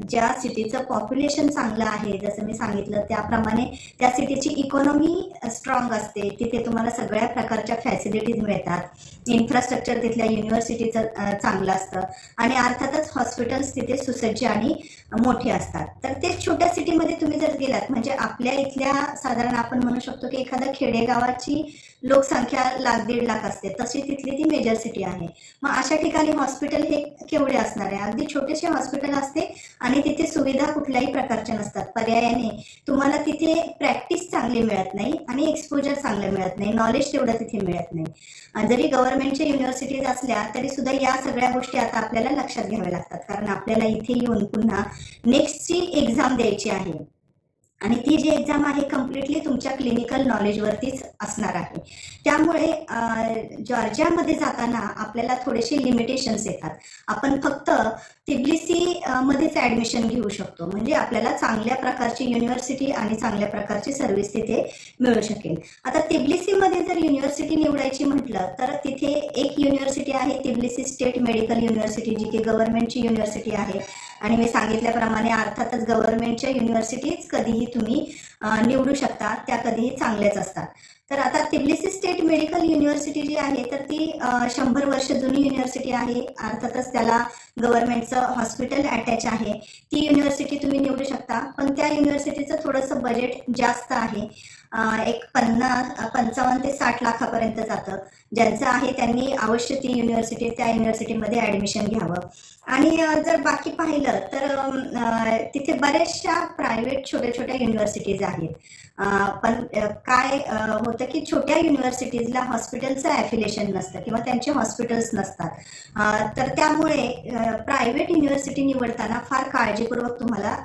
Speaker 17: ज्या सिटीचं पॉप्युलेशन चांगलं आहे जसं मी सांगितलं त्याप्रमाणे त्या सिटीची इकॉनॉमी स्ट्रॉंग असते, तिथे तुम्हाला सगळ्या प्रकारच्या फॅसिलिटीज मिळतात, इन्फ्रास्ट्रक्चर तिथल्या युनिव्हर्सिटीचं चांगलं असतं आणि अर्थातच हॉस्पिटल्स तिथे सुसज्ज आणि मोठे असतात. तर ते छोट्या सिटीमध्ये तुम्ही जर गेलात म्हणजे आपल्या इथल्या साधारण आपण म्हणू शकतो की एखाद्या खेडेगावाची लोकसंख्या 1-1.5 लाख असते, तशी तिथली ती मेजर सिटी आहे. मग अशा ठिकाणी हॉस्पिटल हे केवढे असणार आहे, अगदी छोटेसे हॉस्पिटल असते आणि तिथे सुविधा कुठल्याही प्रकारच्या नसतात. पर्यायाने तुम्हाला तिथे प्रॅक्टिस चांगली मिळत नाही आणि एक्सपोजर चांगलं मिळत नाही, नॉलेज तेवढं तिथे मिळत नाही. जरी गव्हर्नमेंटच्या युनिव्हर्सिटीज असल्या तरी सुद्धा या सगळ्या गोष्टी आता आपल्याला लक्षात घ्याव्या लागतात, कारण आपल्याला इथे येऊन पुन्हा नेक्स्टची एक्झाम द्यायची आहे आणि ती जी एक्झाम आहे कम्प्लिटली तुमच्या क्लिनिकल नॉलेजवरतीच असणार आहे. त्यामुळे जॉर्जियामध्ये जाताना आपल्याला थोडेसे लिमिटेशन्स येतात. आपण फक्त तिब्लिसी मध्येच ॲडमिशन घेऊ शकतो, म्हणजे आपल्याला चांगल्या प्रकारची युनिव्हर्सिटी आणि चांगल्या प्रकारची सर्व्हिस तिथे मिळू शकेल. आता तिब्लिसीमध्ये जर युनिव्हर्सिटी निवडायची म्हटलं तर तिथे एक युनिव्हर्सिटी आहे तिब्लिसी स्टेट मेडिकल युनिव्हर्सिटी, जी की गव्हर्नमेंटची युनिव्हर्सिटी आहे आणि मी सांगितल्याप्रमाणे अर्थातच गव्हर्नमेंटच्या युनिव्हर्सिटीज कधीही तुम्ही निवडू शकता, त्या कधीही चांगल्याच असतात. तर आता तिबलिसी स्टेट मेडिकल युनिव्हर्सिटी जी आहे तर ती 100 वर्ष जुनी युनिव्हर्सिटी आहे. अर्थातच त्याला गव्हर्नमेंटचं हॉस्पिटल अटॅच आहे. ती युनिव्हर्सिटी तुम्ही निवडू शकता, पण त्या युनिव्हर्सिटीचं थोडंसं बजेट जास्त आहे. एक 55 ते 60 लाखापर्यंत जातं. ज्यांचं आहे त्यांनी अवश्य ती युनिव्हर्सिटी त्या युनिव्हर्सिटीमध्ये ॲडमिशन घ्यावं. आणि जर बाकी पाहिलं तर तिथे बऱ्याचशा प्रायव्हेट छोट्या छोट्या युनिव्हर्सिटीज आहेत. पण काय होतं की छोट्या युनिव्हर्सिटीजला हॉस्पिटलचं ॲफिलिएशन नसतं किंवा त्यांचे हॉस्पिटल्स नसतात. तर त्यामुळे प्रायव्हेट युनिव्हर्सिटी निवडताना फार काळजीपूर्वक तुम्हाला